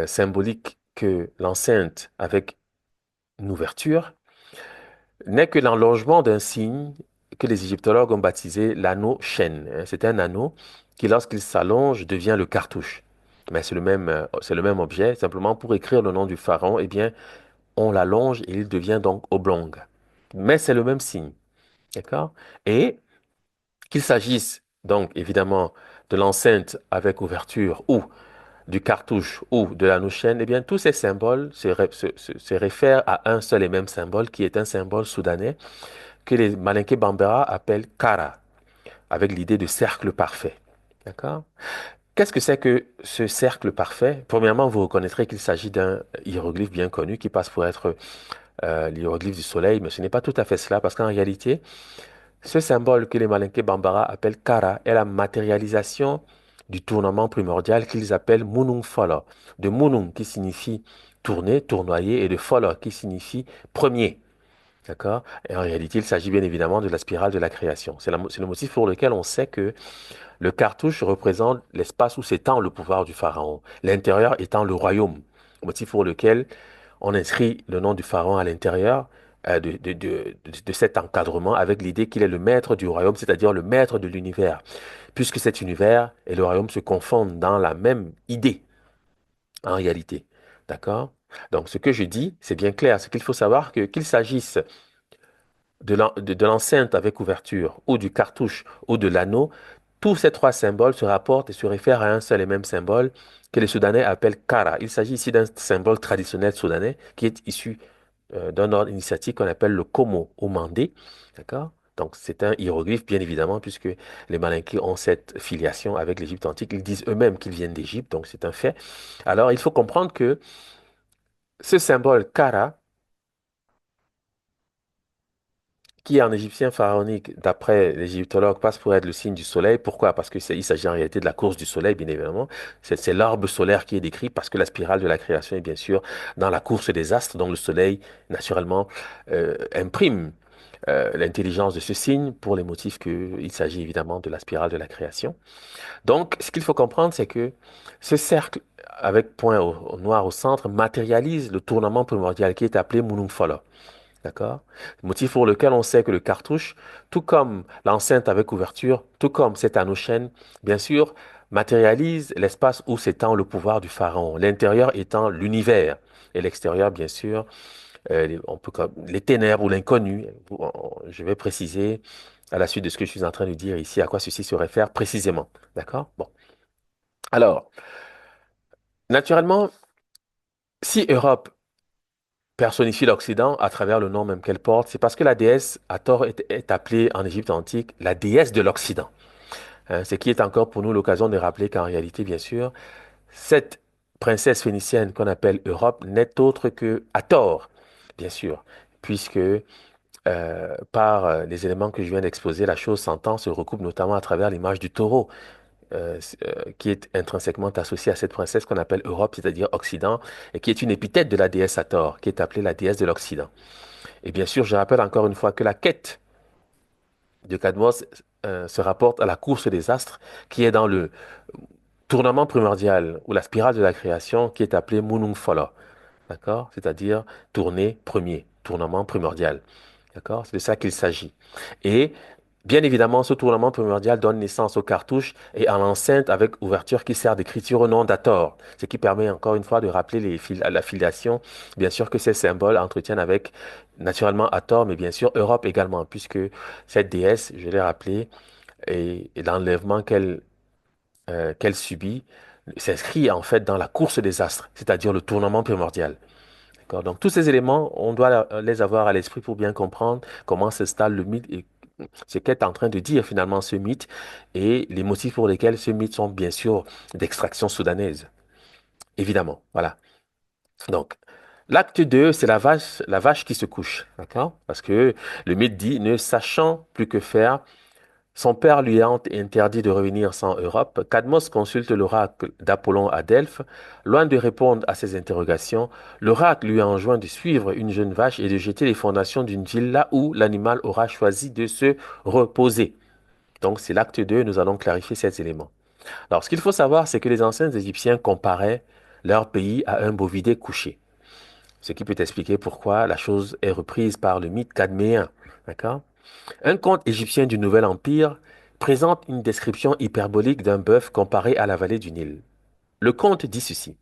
symbolique que l'enceinte avec une ouverture, n'est que l'enlongement d'un signe que les égyptologues ont baptisé l'anneau chêne, hein. C'est un anneau qui, lorsqu'il s'allonge, devient le cartouche. Mais c'est le même objet. Simplement, pour écrire le nom du pharaon, eh bien, on l'allonge et il devient donc oblong. Mais c'est le même signe. D'accord? Et qu'il s'agisse donc évidemment de l'enceinte avec ouverture ou du cartouche ou de la nouchaine, eh bien, tous ces symboles se réfèrent à un seul et même symbole qui est un symbole soudanais que les Malinké Bambara appellent Kara, avec l'idée de cercle parfait. D'accord? Qu'est-ce que c'est que ce cercle parfait? Premièrement, vous reconnaîtrez qu'il s'agit d'un hiéroglyphe bien connu qui passe pour être l'hiéroglyphe du soleil, mais ce n'est pas tout à fait cela, parce qu'en réalité, ce symbole que les Malinké Bambara appellent Kara est la matérialisation du tournement primordial qu'ils appellent Munung Folo. De Munung qui signifie tourner, tournoyer, et de Folo qui signifie premier. D'accord? Et en réalité, il s'agit bien évidemment de la spirale de la création. C'est le motif pour lequel on sait que le cartouche représente l'espace où s'étend le pouvoir du pharaon, l'intérieur étant le royaume, motif pour lequel on inscrit le nom du pharaon à l'intérieur de cet encadrement avec l'idée qu'il est le maître du royaume, c'est-à-dire le maître de l'univers, puisque cet univers et le royaume se confondent dans la même idée en réalité. D'accord? Donc, ce que je dis, c'est bien clair, c'est qu'il faut savoir que qu'il s'agisse de l'enceinte avec ouverture ou du cartouche ou de l'anneau, tous ces trois symboles se rapportent et se réfèrent à un seul et même symbole que les Soudanais appellent Kara. Il s'agit ici d'un symbole traditionnel soudanais qui est issu d'un ordre initiatique qu'on appelle le Komo ou Mandé. D'accord? Donc, c'est un hiéroglyphe, bien évidemment, puisque les Malinké ont cette filiation avec l'Égypte antique. Ils disent eux-mêmes qu'ils viennent d'Égypte, donc c'est un fait. Alors, il faut comprendre que ce symbole Kara, qui en égyptien pharaonique, d'après l'égyptologue, passe pour être le signe du soleil. Pourquoi? Parce que il s'agit en réalité de la course du soleil, bien évidemment. C'est l'arbre solaire qui est décrit parce que la spirale de la création est bien sûr dans la course des astres, dont le soleil, naturellement, imprime l'intelligence de ce signe pour les motifs qu'il s'agit évidemment de la spirale de la création. Donc, ce qu'il faut comprendre, c'est que ce cercle avec point au noir au centre matérialise le tournement primordial qui est appelé Munumfala. D'accord? Motif pour lequel on sait que le cartouche, tout comme l'enceinte avec ouverture, tout comme cet anneau chaîne, bien sûr, matérialise l'espace où s'étend le pouvoir du pharaon, l'intérieur étant l'univers et l'extérieur, bien sûr, les ténèbres ou l'inconnu. Je vais préciser à la suite de ce que je suis en train de dire ici à quoi ceci se réfère précisément. D'accord? Bon. Alors, naturellement, si Europe personnifie l'Occident à travers le nom même qu'elle porte, c'est parce que la déesse Hathor est appelée en Égypte antique la déesse de l'Occident. Hein, ce qui est encore pour nous l'occasion de rappeler qu'en réalité, bien sûr, cette princesse phénicienne qu'on appelle Europe n'est autre que Hathor, bien sûr, puisque par les éléments que je viens d'exposer, la chose s'entend, se recoupe notamment à travers l'image du taureau, qui est intrinsèquement associée à cette princesse qu'on appelle Europe, c'est-à-dire Occident, et qui est une épithète de la déesse Hathor, qui est appelée la déesse de l'Occident. Et bien sûr, je rappelle encore une fois que la quête de Cadmos se rapporte à la course des astres, qui est dans le tournement primordial ou la spirale de la création, qui est appelée Munung Fola. D'accord? C'est-à-dire tourner premier, tournement primordial. D'accord? C'est de ça qu'il s'agit. Et bien évidemment, ce tournement primordial donne naissance aux cartouches et à l'enceinte avec ouverture qui sert d'écriture au nom d'Hathor, ce qui permet encore une fois de rappeler la filiation, bien sûr que ces symboles entretiennent avec naturellement Hathor, mais bien sûr Europe également, puisque cette déesse, je l'ai rappelé, et l'enlèvement qu'elle subit s'inscrit en fait dans la course des astres, c'est-à-dire le tournement primordial. D'accord. Donc tous ces éléments, on doit les avoir à l'esprit pour bien comprendre comment s'installe le mythe et ce qu'est en train de dire finalement ce mythe et les motifs pour lesquels ce mythe sont bien sûr d'extraction soudanaise. Évidemment, voilà. Donc, l'acte 2, c'est la vache qui se couche, d'accord? Parce que le mythe dit, ne sachant plus que faire, son père lui a interdit de revenir sans Europe. Cadmos consulte l'oracle d'Apollon à Delphes. Loin de répondre à ses interrogations, l'oracle lui enjoint de suivre une jeune vache et de jeter les fondations d'une ville là où l'animal aura choisi de se reposer. Donc, c'est l'acte 2, nous allons clarifier ces éléments. Alors, ce qu'il faut savoir, c'est que les anciens Égyptiens comparaient leur pays à un bovidé couché. Ce qui peut expliquer pourquoi la chose est reprise par le mythe cadméen. D'accord? Un conte égyptien du Nouvel Empire présente une description hyperbolique d'un bœuf comparé à la vallée du Nil. Le conte dit ceci.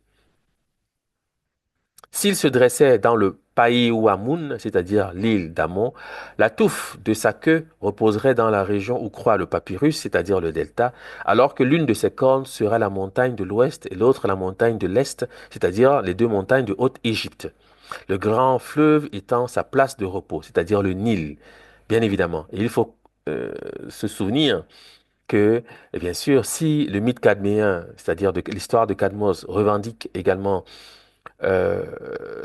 S'il se dressait dans le Pays Ouamoun, c'est-à-dire l'île d'Amon, la touffe de sa queue reposerait dans la région où croît le papyrus, c'est-à-dire le delta, alors que l'une de ses cornes serait la montagne de l'ouest et l'autre la montagne de l'est, c'est-à-dire les deux montagnes de Haute-Égypte. Le grand fleuve étant sa place de repos, c'est-à-dire le Nil, bien évidemment. Et il faut se souvenir que, bien sûr, si le mythe cadméen, c'est-à-dire l'histoire de Cadmos, revendique également euh,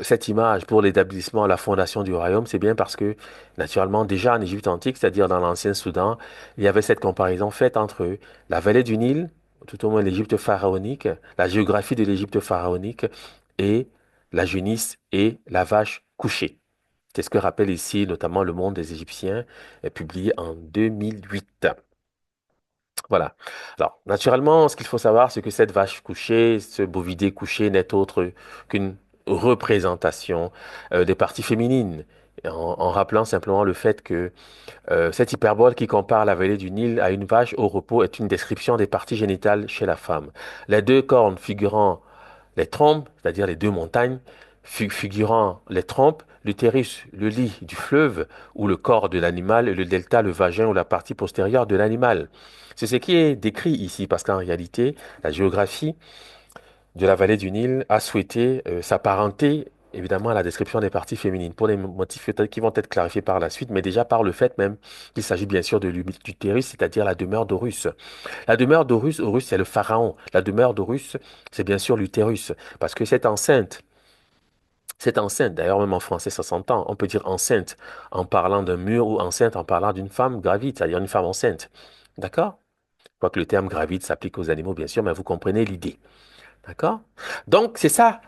cette image pour l'établissement, la fondation du royaume, c'est bien parce que, naturellement, déjà en Égypte antique, c'est-à-dire dans l'ancien Soudan, il y avait cette comparaison faite entre la vallée du Nil, tout au moins l'Égypte pharaonique, la géographie de l'Égypte pharaonique, et la génisse et la vache couchée. C'est ce que rappelle ici notamment Le Monde des Égyptiens, publié en 2008. Voilà. Alors, naturellement, ce qu'il faut savoir, c'est que cette vache couchée, ce bovidé couché n'est autre qu'une représentation des parties féminines. En rappelant simplement le fait que cette hyperbole qui compare la vallée du Nil à une vache au repos est une description des parties génitales chez la femme. Les deux cornes figurant les trompes, c'est-à-dire les deux montagnes, figurant les trompes, l'utérus, le lit du fleuve ou le corps de l'animal et le delta, le vagin ou la partie postérieure de l'animal. C'est ce qui est décrit ici parce qu'en réalité, la géographie de la vallée du Nil a souhaité s'apparenter évidemment à la description des parties féminines pour des motifs qui vont être clarifiés par la suite, mais déjà par le fait même qu'il s'agit bien sûr de l'utérus, c'est-à-dire la demeure d'Horus. La demeure d'Horus, Horus c'est le pharaon. La demeure d'Horus, c'est bien sûr l'utérus, parce que cette enceinte, d'ailleurs même en français ça s'entend, on peut dire enceinte en parlant d'un mur ou enceinte en parlant d'une femme gravide, c'est-à-dire une femme enceinte. D'accord? Quoique le terme gravide s'applique aux animaux bien sûr, mais vous comprenez l'idée. D'accord? Donc c'est ça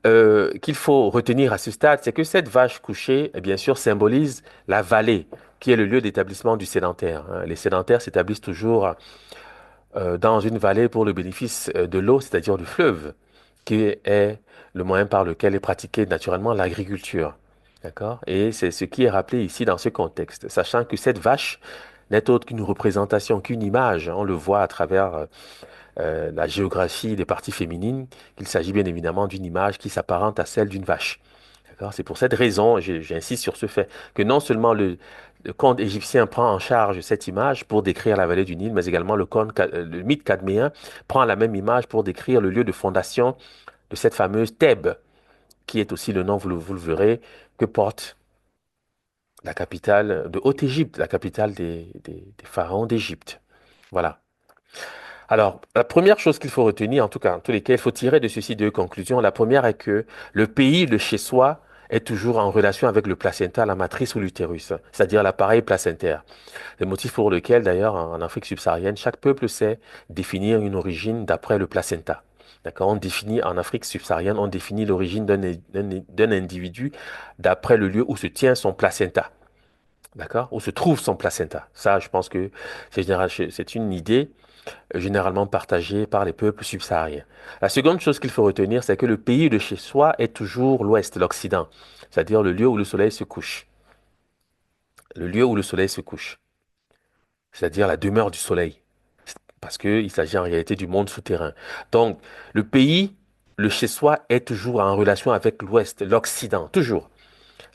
qu'il faut retenir à ce stade, c'est que cette vache couchée, bien sûr, symbolise la vallée, qui est le lieu d'établissement du sédentaire, hein. Les sédentaires s'établissent toujours dans une vallée pour le bénéfice de l'eau, c'est-à-dire du fleuve, qui est le moyen par lequel est pratiquée naturellement l'agriculture. D'accord? Et c'est ce qui est rappelé ici dans ce contexte, sachant que cette vache n'est autre qu'une représentation, qu'une image. On le voit à travers la géographie des parties féminines, qu'il s'agit bien évidemment d'une image qui s'apparente à celle d'une vache. D'accord? C'est pour cette raison, j'insiste sur ce fait, que non seulement le conte égyptien prend en charge cette image pour décrire la vallée du Nil, mais également le mythe cadméen prend la même image pour décrire le lieu de fondation de cette fameuse Thèbes, qui est aussi le nom, vous le verrez, que porte la capitale de Haute-Égypte, la capitale des pharaons d'Égypte. Voilà. Alors, la première chose qu'il faut retenir, en tout cas, en tous les cas, il faut tirer de ceci deux conclusions. La première est que le pays, le chez-soi, est toujours en relation avec le placenta, la matrice ou l'utérus, c'est-à-dire l'appareil placentaire. Le motif pour lequel, d'ailleurs, en Afrique subsaharienne, chaque peuple sait définir une origine d'après le placenta. D'accord? On définit, en Afrique subsaharienne, on définit l'origine d'un individu d'après le lieu où se tient son placenta. D'accord? Où se trouve son placenta. Ça, je pense que c'est une idée généralement partagée par les peuples subsahariens. La seconde chose qu'il faut retenir, c'est que le pays de chez soi est toujours l'Ouest, l'Occident, c'est-à-dire le lieu où le soleil se couche. Le lieu où le soleil se couche, c'est-à-dire la demeure du soleil, parce qu'il s'agit en réalité du monde souterrain. Donc, le pays, le chez soi, est toujours en relation avec l'Ouest, l'Occident, toujours.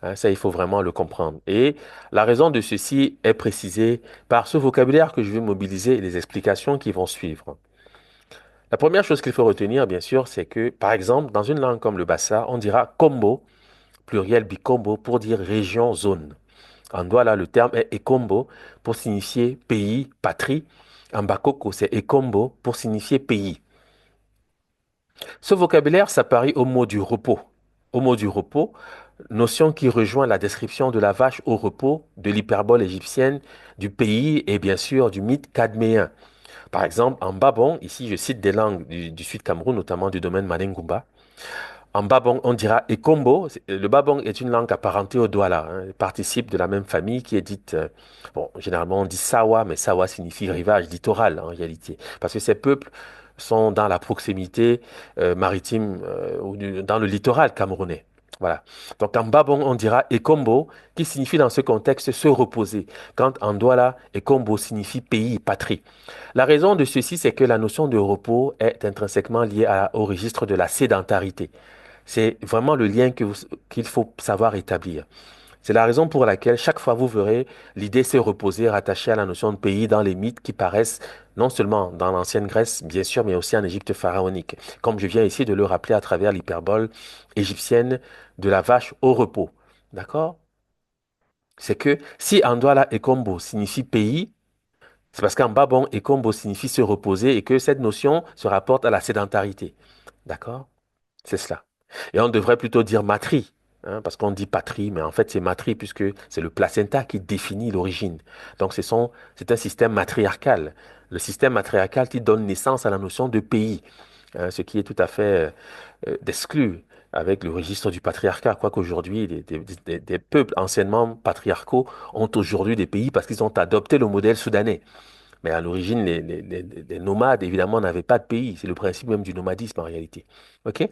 Hein, ça, il faut vraiment le comprendre. Et la raison de ceci est précisée par ce vocabulaire que je vais mobiliser et les explications qui vont suivre. La première chose qu'il faut retenir, bien sûr, c'est que, par exemple, dans une langue comme le Bassa, on dira Kombo, pluriel bikombo, pour dire région, zone. En Douala, le terme est Ekombo pour signifier pays, patrie. En Bakoko, c'est Ekombo pour signifier pays. Ce vocabulaire s'apparie au mot du repos. Au mot du repos, notion qui rejoint la description de la vache au repos, de l'hyperbole égyptienne, du pays et bien sûr du mythe cadméen. Par exemple, en Babon, ici je cite des langues du Sud Cameroun, notamment du domaine Manengumba. En Babong, on dira Ekombo. Le Babong est une langue apparentée au Douala, hein, participe de la même famille qui est dite, bon, généralement on dit Sawa, mais Sawa signifie rivage, littoral en réalité, parce que ces peuples sont dans la proximité maritime ou dans le littoral camerounais. Voilà. Donc en Babong, on dira Ekombo, qui signifie dans ce contexte se reposer, quand en Douala, Ekombo signifie pays, patrie. La raison de ceci, c'est que la notion de repos est intrinsèquement liée au registre de la sédentarité. C'est vraiment le lien qu'il faut savoir établir. C'est la raison pour laquelle chaque fois vous verrez l'idée s'est reposée rattachée à la notion de pays dans les mythes qui paraissent non seulement dans l'ancienne Grèce, bien sûr, mais aussi en Égypte pharaonique, comme je viens ici de le rappeler à travers l'hyperbole égyptienne de la vache au repos. D'accord? C'est que si Andouala et Kombo signifie pays, c'est parce qu'en Babon et Kombo signifie se reposer et que cette notion se rapporte à la sédentarité. D'accord? C'est cela. Et on devrait plutôt dire matrie, hein, parce qu'on dit patrie, mais en fait c'est matrie puisque c'est le placenta qui définit l'origine. Donc c'est un système matriarcal. Le système matriarcal qui donne naissance à la notion de pays, hein, ce qui est tout à fait d'exclu avec le registre du patriarcat, quoique aujourd'hui des peuples anciennement patriarcaux ont aujourd'hui des pays parce qu'ils ont adopté le modèle soudanais. Mais à l'origine, les nomades, évidemment, n'avaient pas de pays. C'est le principe même du nomadisme en réalité. OK?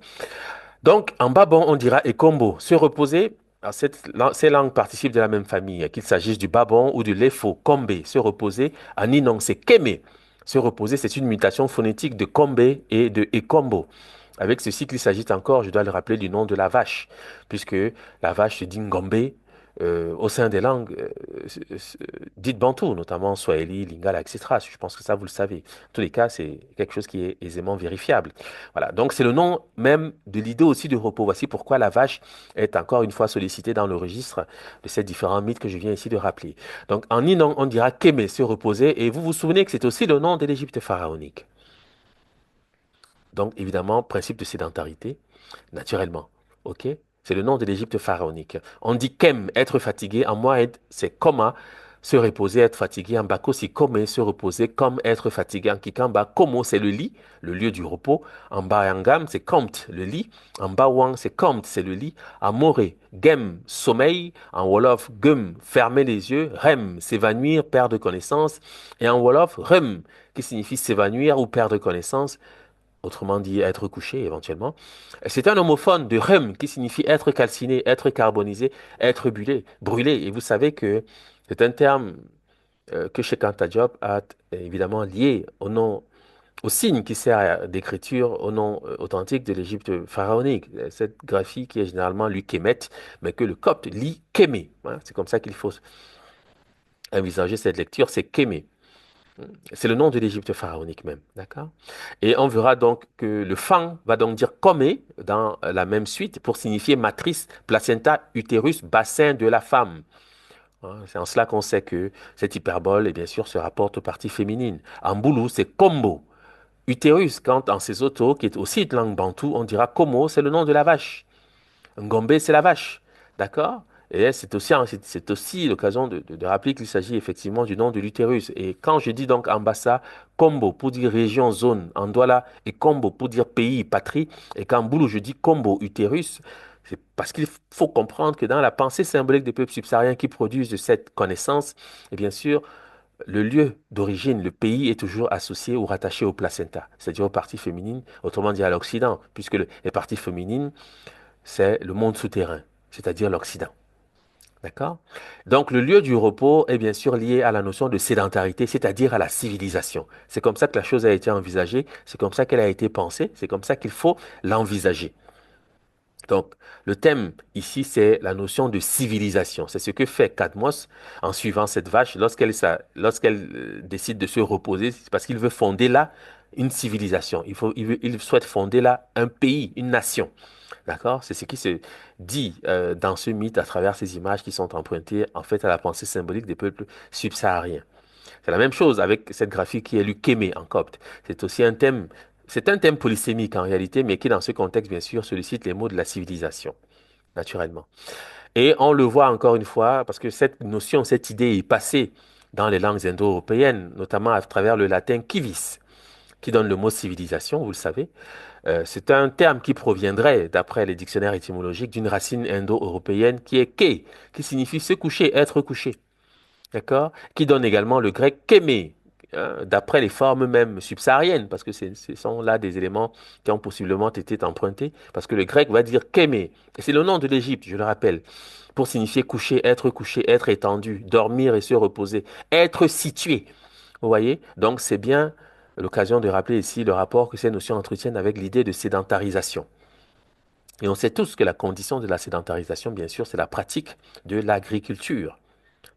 Donc, en babon, on dira ekombo. Se reposer, alors ces langues participent de la même famille, qu'il s'agisse du babon ou du lefo, kombe. Se reposer, en inong, c'est keme. Se reposer, c'est une mutation phonétique de kombe et de ekombo. Avec ceci qu'il s'agit encore, je dois le rappeler, du nom de la vache, puisque la vache se dit ngombe au sein des langues dites bantou, notamment Swahili, Lingala, etc. Je pense que ça, vous le savez. En tous les cas, c'est quelque chose qui est aisément vérifiable. Voilà, donc c'est le nom même de l'idée aussi de repos. Voici pourquoi la vache est encore une fois sollicitée dans le registre de ces différents mythes que je viens ici de rappeler. Donc en Inon, on dira Kémé, se reposer, et vous vous souvenez que c'est aussi le nom de l'Égypte pharaonique. Donc évidemment, principe de sédentarité, naturellement. OK? C'est le nom de l'Égypte pharaonique. On dit kem, être fatigué. En moed, c'est koma, se reposer, être fatigué. En bako, c'est kome, se reposer, comme être fatigué. En kikamba, komo, c'est le lit, le lieu du repos. En bayangam, c'est komt, le lit. En bawang, c'est komt, c'est le lit. En moré, gem, sommeil. En wolof, gum, fermer les yeux. Rem, s'évanouir, perdre connaissance. Et en wolof, rem, qui signifie s'évanouir ou perdre connaissance, autrement dit être couché éventuellement. C'est un homophone de rem qui signifie être calciné, être carbonisé, être brûlé, brûlé. Et vous savez que c'est un terme que Cheikh Anta Diop a évidemment lié au nom, au signe qui sert d'écriture au nom authentique de l'Égypte pharaonique. Cette graphie qui est généralement lu Kemet, mais que le copte lit Kémé. Hein. C'est comme ça qu'il faut envisager cette lecture, c'est Kémé. C'est le nom de l'Égypte pharaonique même, d'accord? Et on verra donc que le fan va donc dire comé dans la même suite pour signifier matrice, placenta, utérus, bassin de la femme. Hein, c'est en cela qu'on sait que cette hyperbole, et bien sûr, se rapporte aux parties féminines. En boulou, c'est kombo. Utérus, quand en Sesotho, qui est aussi de langue bantou, on dira komo, c'est le nom de la vache. Ngombe, c'est la vache. D'accord? Et c'est aussi l'occasion de rappeler qu'il s'agit effectivement du nom de l'utérus. Et quand je dis donc Ambassa, Kombo pour dire région, zone, Andouala, et Kombo pour dire pays, patrie, et quand Boulou je dis Kombo, utérus, c'est parce qu'il faut comprendre que dans la pensée symbolique des peuples subsahariens qui produisent de cette connaissance, et bien sûr, le lieu d'origine, le pays est toujours associé ou rattaché au placenta, c'est-à-dire aux parties féminines, autrement dit à l'Occident, puisque les parties féminines c'est le monde souterrain, c'est-à-dire l'Occident. D'accord? Donc, le lieu du repos est bien sûr lié à la notion de sédentarité, c'est-à-dire à la civilisation. C'est comme ça que la chose a été envisagée, c'est comme ça qu'elle a été pensée, c'est comme ça qu'il faut l'envisager. Donc, le thème ici, c'est la notion de civilisation. C'est ce que fait Cadmos en suivant cette vache lorsqu'elle décide de se reposer, c'est parce qu'il veut fonder là une civilisation. Il souhaite fonder là un pays, une nation. D'accord? C'est ce qui se dit dans ce mythe à travers ces images qui sont empruntées en fait à la pensée symbolique des peuples subsahariens. C'est la même chose avec cette graphie qui est lu Kémé en copte. C'est un thème polysémique en réalité, mais qui dans ce contexte, bien sûr, sollicite les mots de la civilisation, naturellement. Et on le voit encore une fois, parce que cette notion, cette idée est passée dans les langues indo-européennes, notamment à travers le latin kivis, qui donne le mot civilisation, vous le savez. C'est un terme qui proviendrait, d'après les dictionnaires étymologiques, d'une racine indo-européenne qui est ke, qui signifie se coucher, être couché. D'accord? Qui donne également le grec kémé, hein, d'après les formes même subsahariennes, parce que ce sont là des éléments qui ont possiblement été empruntés, parce que le grec va dire kémé. Et c'est le nom de l'Égypte, je le rappelle, pour signifier coucher, être étendu, dormir et se reposer, être situé. Vous voyez? Donc c'est bien l'occasion de rappeler ici le rapport que ces notions entretiennent avec l'idée de sédentarisation. Et on sait tous que la condition de la sédentarisation, bien sûr, c'est la pratique de l'agriculture.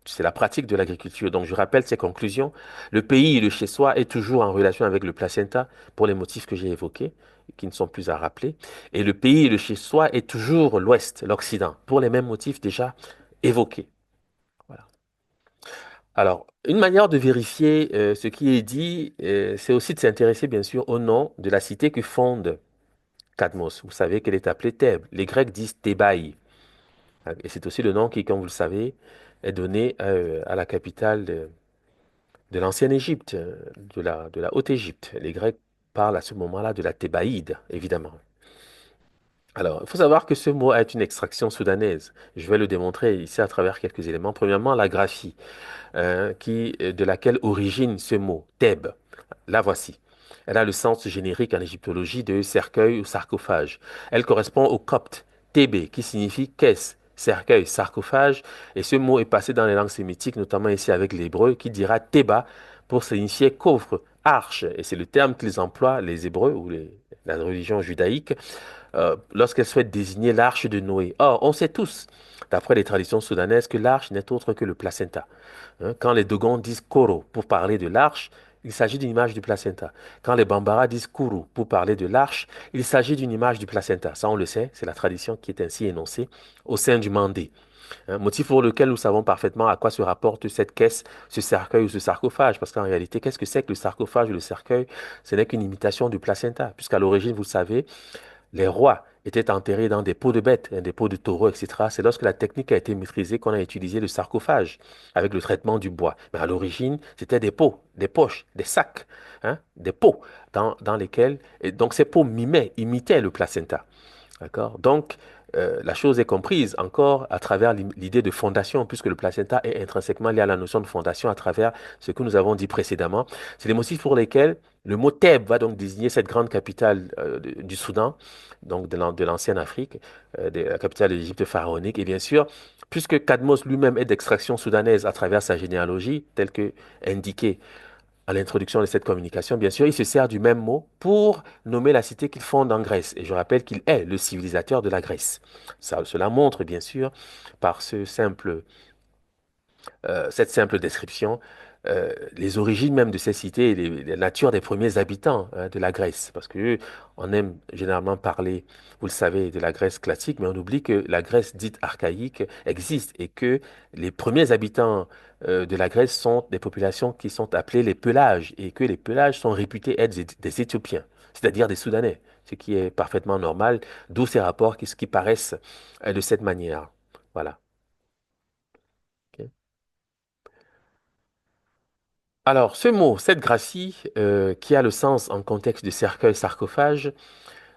C'est la pratique de l'agriculture. Donc, je rappelle ces conclusions. Le pays, le chez-soi, est toujours en relation avec le placenta pour les motifs que j'ai évoqués, qui ne sont plus à rappeler. Et le pays, le chez-soi, est toujours l'Ouest, l'Occident, pour les mêmes motifs déjà évoqués. Voilà. Alors, une manière de vérifier ce qui est dit, c'est aussi de s'intéresser, bien sûr, au nom de la cité que fonde Cadmos. Vous savez qu'elle est appelée Thèbes. Les Grecs disent Thébaï. Et c'est aussi le nom qui, comme vous le savez, est donné à la capitale de l'ancienne Égypte, de la Haute-Égypte. Les Grecs parlent à ce moment-là de la Thébaïde, évidemment. Alors, il faut savoir que ce mot est une extraction soudanaise. Je vais le démontrer ici à travers quelques éléments. Premièrement, la graphie, de laquelle origine ce mot, Thèbes. La voici. Elle a le sens générique en égyptologie de cercueil ou sarcophage. Elle correspond au copte Thébé, qui signifie caisse, cercueil, sarcophage. Et ce mot est passé dans les langues sémitiques, notamment ici avec l'hébreu, qui dira Théba pour signifier coffre, arche. Et c'est le terme qu'ils emploient, les Hébreux ou la religion judaïque, lorsqu'elle souhaite désigner l'arche de Noé. Or, on sait tous, d'après les traditions soudanaises, que l'arche n'est autre que le placenta. Hein, quand les Dogons disent Koro pour parler de l'arche, il s'agit d'une image du placenta. Quand les Bambara disent Kuru pour parler de l'arche, il s'agit d'une image du placenta. Ça, on le sait, c'est la tradition qui est ainsi énoncée au sein du Mandé. Un motif pour lequel nous savons parfaitement à quoi se rapporte cette caisse, ce cercueil ou ce sarcophage. Parce qu'en réalité, qu'est-ce que c'est que le sarcophage ou le cercueil? Ce n'est qu'une imitation du placenta. Puisqu'à l'origine, vous savez, les rois étaient enterrés dans des pots de bêtes, des pots de taureaux, etc. C'est lorsque la technique a été maîtrisée qu'on a utilisé le sarcophage avec le traitement du bois. Mais à l'origine, c'était des pots, des poches, des sacs, hein, des pots dans lesquels... Et donc ces pots imitaient le placenta. D'accord? Donc, la chose est comprise encore à travers l'idée de fondation, puisque le placenta est intrinsèquement lié à la notion de fondation à travers ce que nous avons dit précédemment. C'est les motifs pour lesquels le mot Thèbes va donc désigner cette grande capitale du Soudan, donc de l'ancienne Afrique, de la capitale de l'Égypte pharaonique. Et bien sûr, puisque Cadmos lui-même est d'extraction soudanaise à travers sa généalogie, telle que indiquée à l'introduction de cette communication, bien sûr, il se sert du même mot pour nommer la cité qu'il fonde en Grèce. Et je rappelle qu'il est le civilisateur de la Grèce. Cela montre, bien sûr, par cette simple description, les origines même de ces cités et la nature des premiers habitants hein, de la Grèce. Parce que on aime généralement parler, vous le savez, de la Grèce classique, mais on oublie que la Grèce dite archaïque existe et que les premiers habitants de la Grèce sont des populations qui sont appelées les Pelages et que les Pelages sont réputés être des Éthiopiens, c'est-à-dire des Soudanais, ce qui est parfaitement normal, d'où ces rapports qui paraissent de cette manière. Voilà. Ok. Alors, ce mot, cette gracie, qui a le sens en contexte de cercueil, sarcophage,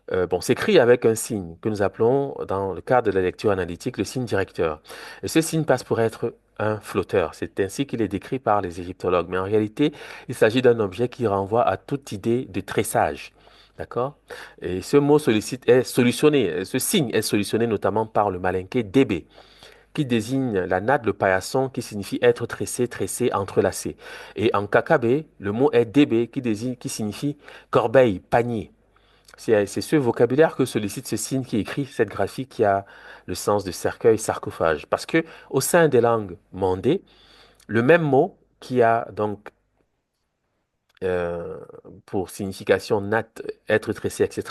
bon, s'écrit avec un signe que nous appelons, dans le cadre de la lecture analytique, le signe directeur. Et ce signe passe pour être un flotteur. C'est ainsi qu'il est décrit par les égyptologues. Mais en réalité, il s'agit d'un objet qui renvoie à toute idée de tressage. D'accord? Et ce mot est solutionné, ce signe est solutionné notamment par le malinké DB qui désigne la natte, le paillasson, qui signifie être tressé, tressé, entrelacé. Et en kakabé, le mot est débé, qui signifie corbeille, panier. C'est ce vocabulaire que sollicite ce signe qui écrit cette graphie qui a le sens de cercueil, sarcophage. Parce que au sein des langues mandées, le même mot qui a donc euh, pour signification natte, être tressé, etc.,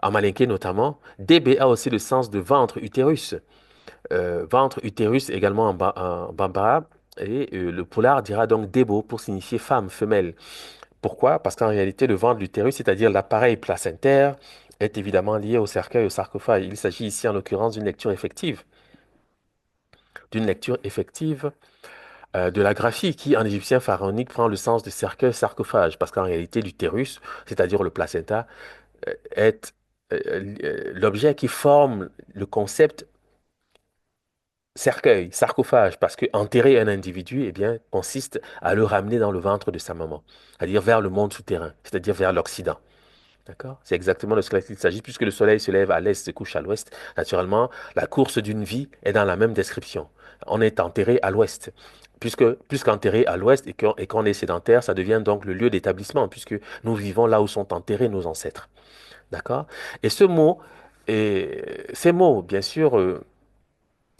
en malinké notamment, débé a aussi le sens de ventre, utérus. Ventre, utérus également en bambara. Et le polar dira donc débo pour signifier femme, femelle. Pourquoi? Parce qu'en réalité, le ventre, l'utérus, c'est-à-dire l'appareil placentaire, est évidemment lié au cercueil, au sarcophage. Il s'agit ici en l'occurrence d'une lecture effective de la graphie qui, en égyptien pharaonique, prend le sens de cercueil, sarcophage. Parce qu'en réalité, l'utérus, c'est-à-dire le placenta, est l'objet qui forme le concept cercueil, sarcophage, parce que enterrer un individu, eh bien, consiste à le ramener dans le ventre de sa maman, c'est-à-dire vers le monde souterrain, c'est-à-dire vers l'Occident. D'accord? C'est exactement de ce qu'il s'agit, puisque le soleil se lève à l'est, se couche à l'ouest. Naturellement, la course d'une vie est dans la même description. On est enterré à l'ouest. Puisqu'enterré à l'ouest et qu'on est sédentaire, ça devient donc le lieu d'établissement, puisque nous vivons là où sont enterrés nos ancêtres. D'accord? Et ces mots, bien sûr,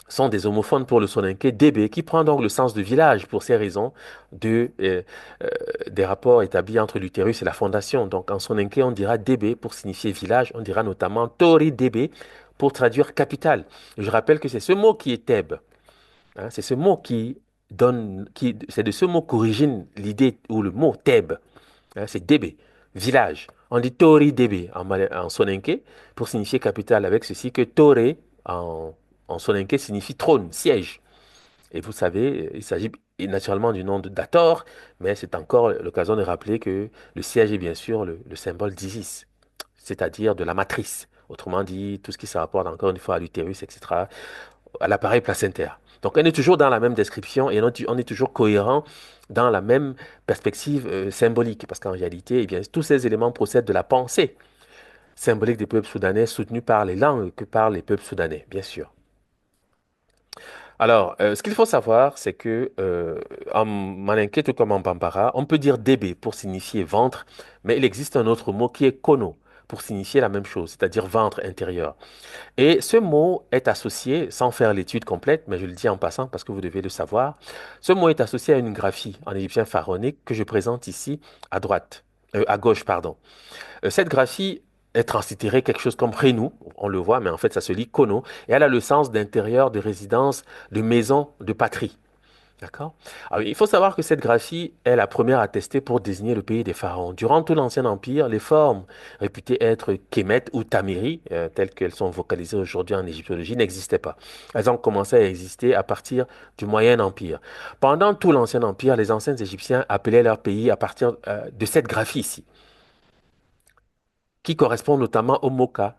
sont des homophones pour le soninké DB, qui prend donc le sens de village pour ces raisons euh, des rapports établis entre l'utérus et la fondation. Donc en soninké, on dira DB pour signifier village, on dira notamment Tori DB pour traduire capitale. Je rappelle que c'est ce mot qui est Thèbes. Hein, c'est ce mot c'est de ce mot qu'origine l'idée ou le mot Thèbes. Hein, c'est DB, village. On dit Tori DB en soninké pour signifier capitale avec ceci que Tore en, en soninké signifie trône, siège. Et vous savez, il s'agit naturellement du nom de Dator, mais c'est encore l'occasion de rappeler que le siège est bien sûr le symbole d'Isis, c'est-à-dire de la matrice. Autrement dit, tout ce qui se rapporte encore une fois à l'utérus, etc. à l'appareil placentaire. Donc, on est toujours dans la même description et on est toujours cohérent dans la même perspective symbolique. Parce qu'en réalité, eh bien, tous ces éléments procèdent de la pensée symbolique des peuples soudanais soutenue par les langues que parlent les peuples soudanais, bien sûr. Alors, ce qu'il faut savoir, c'est que en malinké, tout comme en bambara, on peut dire débé pour signifier ventre, mais il existe un autre mot qui est kono pour signifier la même chose, c'est-à-dire ventre intérieur. Et ce mot est associé, sans faire l'étude complète, mais je le dis en passant parce que vous devez le savoir, ce mot est associé à une graphie en égyptien pharaonique que je présente ici à droite, à gauche, pardon. Cette graphie est translitérée quelque chose comme Renou, on le voit, mais en fait ça se lit Kono, et elle a le sens d'intérieur, de résidence, de maison, de patrie. D'accord? Alors, il faut savoir que cette graphie est la première attestée pour désigner le pays des pharaons. Durant tout l'Ancien Empire, les formes réputées être Kémet ou Tamiri, telles qu'elles sont vocalisées aujourd'hui en égyptologie, n'existaient pas. Elles ont commencé à exister à partir du Moyen Empire. Pendant tout l'Ancien Empire, les anciens Égyptiens appelaient leur pays à partir de cette graphie ici, qui correspond notamment au Moka,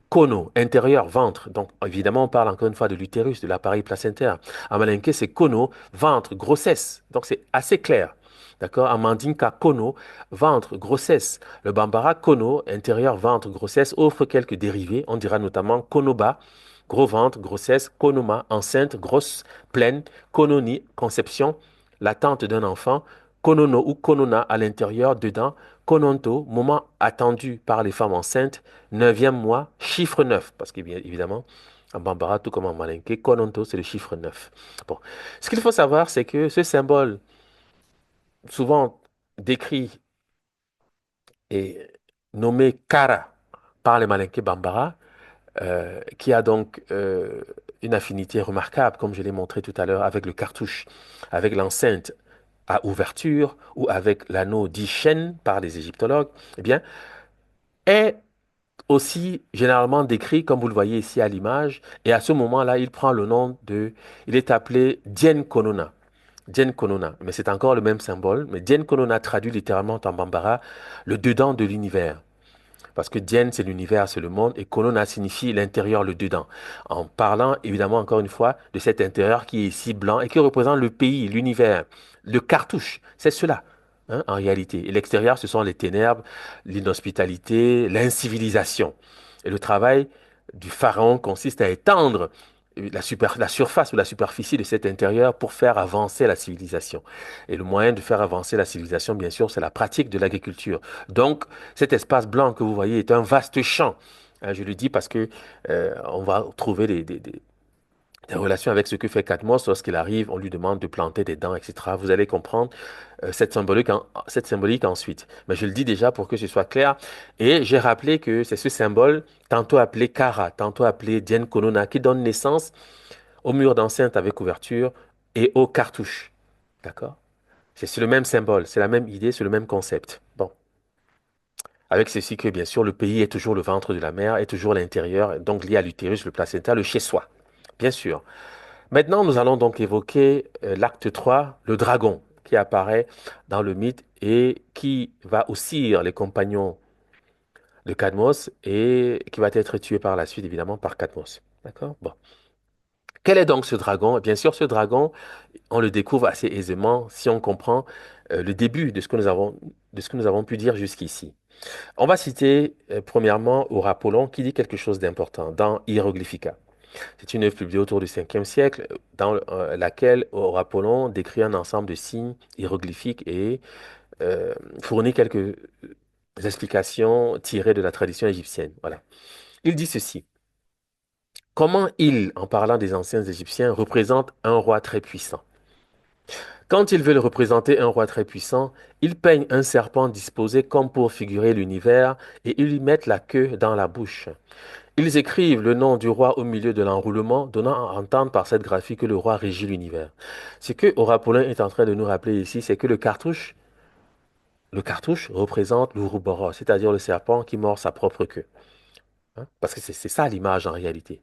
Kono, intérieur, ventre. Donc, évidemment, on parle encore une fois de l'utérus, de l'appareil placentaire. En malinké, c'est Kono, ventre, grossesse. Donc, c'est assez clair. D'accord? En mandinka, Kono, ventre, grossesse. Le bambara, Kono, intérieur, ventre, grossesse, offre quelques dérivés. On dira notamment Konoba, gros ventre, grossesse, Konoma, enceinte, grosse, pleine, Kononi, conception, l'attente d'un enfant, Konono ou Konona à l'intérieur, dedans, Kononto, moment attendu par les femmes enceintes, neuvième mois, chiffre 9, parce qu'évidemment, en bambara, tout comme en malinké, Kononto, c'est le chiffre 9. Bon. Ce qu'il faut savoir, c'est que ce symbole, souvent décrit et nommé Kara par les malinké bambara, qui a donc une affinité remarquable, comme je l'ai montré tout à l'heure, avec le cartouche, avec l'enceinte à ouverture ou avec l'anneau dit chêne par les égyptologues, eh bien, est aussi généralement décrit, comme vous le voyez ici à l'image, et à ce moment-là, il prend le nom de, il est appelé Dien Konona. Dien Konona, mais c'est encore le même symbole, mais Dien Konona traduit littéralement en bambara le dedans de l'univers. Parce que Dien, c'est l'univers, c'est le monde, et Kolona signifie l'intérieur, le dedans. En parlant, évidemment, encore une fois, de cet intérieur qui est ici blanc et qui représente le pays, l'univers, le cartouche, c'est cela, hein, en réalité. Et l'extérieur, ce sont les ténèbres, l'inhospitalité, l'incivilisation. Et le travail du pharaon consiste à étendre la surface ou la superficie de cet intérieur pour faire avancer la civilisation. Et le moyen de faire avancer la civilisation, bien sûr, c'est la pratique de l'agriculture. Donc, cet espace blanc que vous voyez est un vaste champ. Je le dis parce que on va trouver des relations avec ce que fait Catmos lorsqu'il arrive, on lui demande de planter des dents, etc. Vous allez comprendre cette symbolique ensuite. Mais je le dis déjà pour que ce soit clair. Et j'ai rappelé que c'est ce symbole, tantôt appelé Kara, tantôt appelé Dien Konona, qui donne naissance au mur d'enceinte avec ouverture et aux cartouches. D'accord? C'est le même symbole, c'est la même idée, c'est le même concept. Bon. Avec ceci que, bien sûr, le pays est toujours le ventre de la mère, est toujours l'intérieur, donc lié à l'utérus, le placenta, le chez-soi. Bien sûr. Maintenant, nous allons donc évoquer l'acte 3, le dragon, qui apparaît dans le mythe et qui va aussi les compagnons de Cadmos et qui va être tué par la suite, évidemment, par Cadmos. D'accord? Bon. Quel est donc ce dragon? Bien sûr, ce dragon, on le découvre assez aisément si on comprend le début de ce que nous avons pu dire jusqu'ici. On va citer premièrement Aurapollon qui dit quelque chose d'important dans Hieroglyphica. C'est une œuvre publiée autour du 5e siècle dans laquelle Aurapollon décrit un ensemble de signes hiéroglyphiques et fournit quelques explications tirées de la tradition égyptienne. Voilà. Il dit ceci. Comment il, en parlant des anciens Égyptiens, représente un roi très puissant? Quand ils veulent représenter un roi très puissant, ils peignent un serpent disposé comme pour figurer l'univers et ils lui mettent la queue dans la bouche. Ils écrivent le nom du roi au milieu de l'enroulement, donnant à entendre par cette graphie que le roi régit l'univers. Ce que Aurapollin est en train de nous rappeler ici, c'est que le cartouche représente l'Ouroboros, c'est-à-dire le serpent qui mord sa propre queue. Hein. Parce que c'est ça l'image en réalité.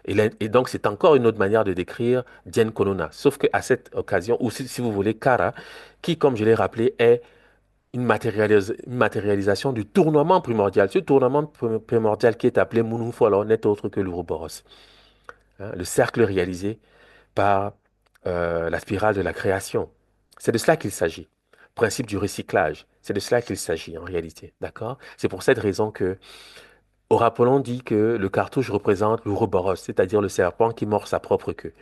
Et donc, c'est encore une autre manière de décrire Dien Konona. Sauf qu'à cette occasion, ou si vous voulez, Kara, qui, comme je l'ai rappelé, est une matérialisation du tournoiement primordial. Ce tournoiement primordial qui est appelé Mununfolo n'est autre que l'Ouroboros. hein, le cercle réalisé par la spirale de la création. C'est de cela qu'il s'agit. Principe du recyclage. C'est de cela qu'il s'agit en réalité. D'accord? C'est pour cette raison que Aurapollon dit que le cartouche représente l'Ouroboros, c'est-à-dire le serpent qui mord sa propre queue.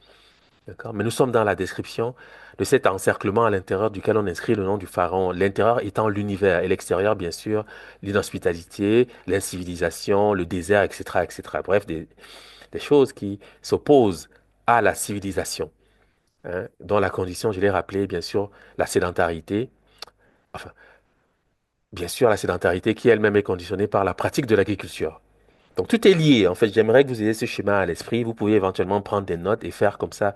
D'accord? Mais nous sommes dans la description de cet encerclement à l'intérieur duquel on inscrit le nom du pharaon. L'intérieur étant l'univers et l'extérieur, bien sûr, l'inhospitalité, l'incivilisation, le désert, etc., etc. Bref, des choses qui s'opposent à la civilisation, hein, dont la condition, je l'ai rappelé, bien sûr, la sédentarité. Enfin, bien sûr, la sédentarité qui elle-même est conditionnée par la pratique de l'agriculture. Donc tout est lié. En fait, j'aimerais que vous ayez ce schéma à l'esprit. Vous pouvez éventuellement prendre des notes et faire comme ça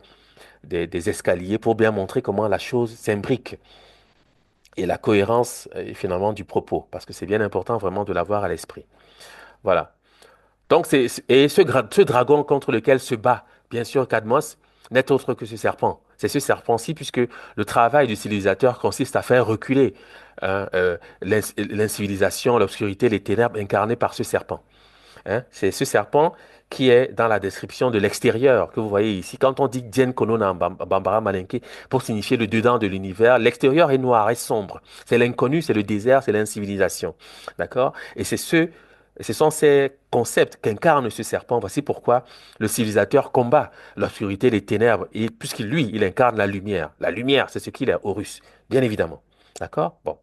des escaliers pour bien montrer comment la chose s'imbrique et la cohérence finalement du propos, parce que c'est bien important vraiment de l'avoir à l'esprit. Voilà. Donc ce dragon contre lequel se bat bien sûr Cadmos n'est autre que ce serpent. C'est ce serpent-ci puisque le travail du civilisateur consiste à faire reculer l'incivilisation, l'obscurité, les ténèbres incarnées par ce serpent. Hein. C'est ce serpent qui est dans la description de l'extérieur que vous voyez ici. Quand on dit Dien Kono en Bambara Malinké pour signifier le dedans de l'univers, l'extérieur est noir, est sombre. C'est l'inconnu, c'est le désert, c'est l'incivilisation. D'accord? Et ce sont ces concepts qu'incarne ce serpent. Voici pourquoi le civilisateur combat l'obscurité, les ténèbres, et puisqu'il lui, il incarne la lumière. La lumière, c'est ce qu'il est, Horus, bien évidemment. D'accord? Bon,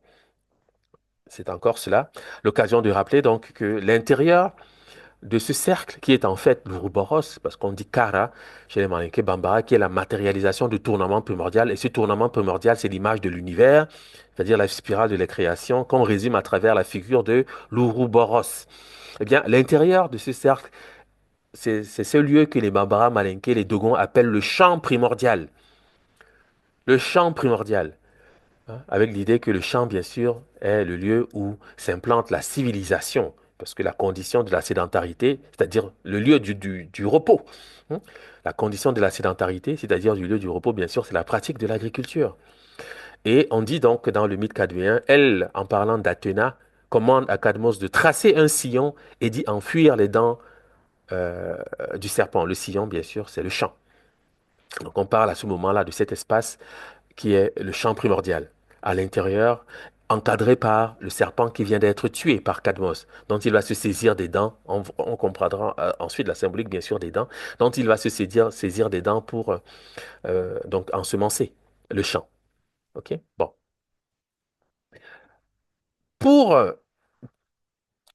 c'est encore cela. L'occasion de rappeler donc que l'intérieur de ce cercle qui est en fait l'Ouroboros, parce qu'on dit Kara chez les Malinké Bambara, qui est la matérialisation du tournement primordial. Et ce tournement primordial, c'est l'image de l'univers, c'est-à-dire la spirale de la création, qu'on résume à travers la figure de l'Ouroboros. Eh bien, l'intérieur de ce cercle, c'est ce lieu que les Bambara Malinké, les Dogons appellent le champ primordial. Le champ primordial. Hein, avec l'idée que le champ, bien sûr, est le lieu où s'implante la civilisation, parce que la condition de la sédentarité, c'est-à-dire le lieu du repos, hein, la condition de la sédentarité, c'est-à-dire du lieu du repos, bien sûr, c'est la pratique de l'agriculture. Et on dit donc que dans le mythe cadméen, elle, en parlant d'Athéna, commande à Cadmos de tracer un sillon et d'y enfuir les dents euh, du serpent. Le sillon, bien sûr, c'est le champ. Donc on parle à ce moment-là de cet espace qui est le champ primordial, à l'intérieur, encadré par le serpent qui vient d'être tué par Cadmos, dont il va se saisir des dents. On comprendra ensuite la symbolique, bien sûr, des dents, dont il va se saisir des dents pour donc ensemencer le champ. OK? Bon. Pour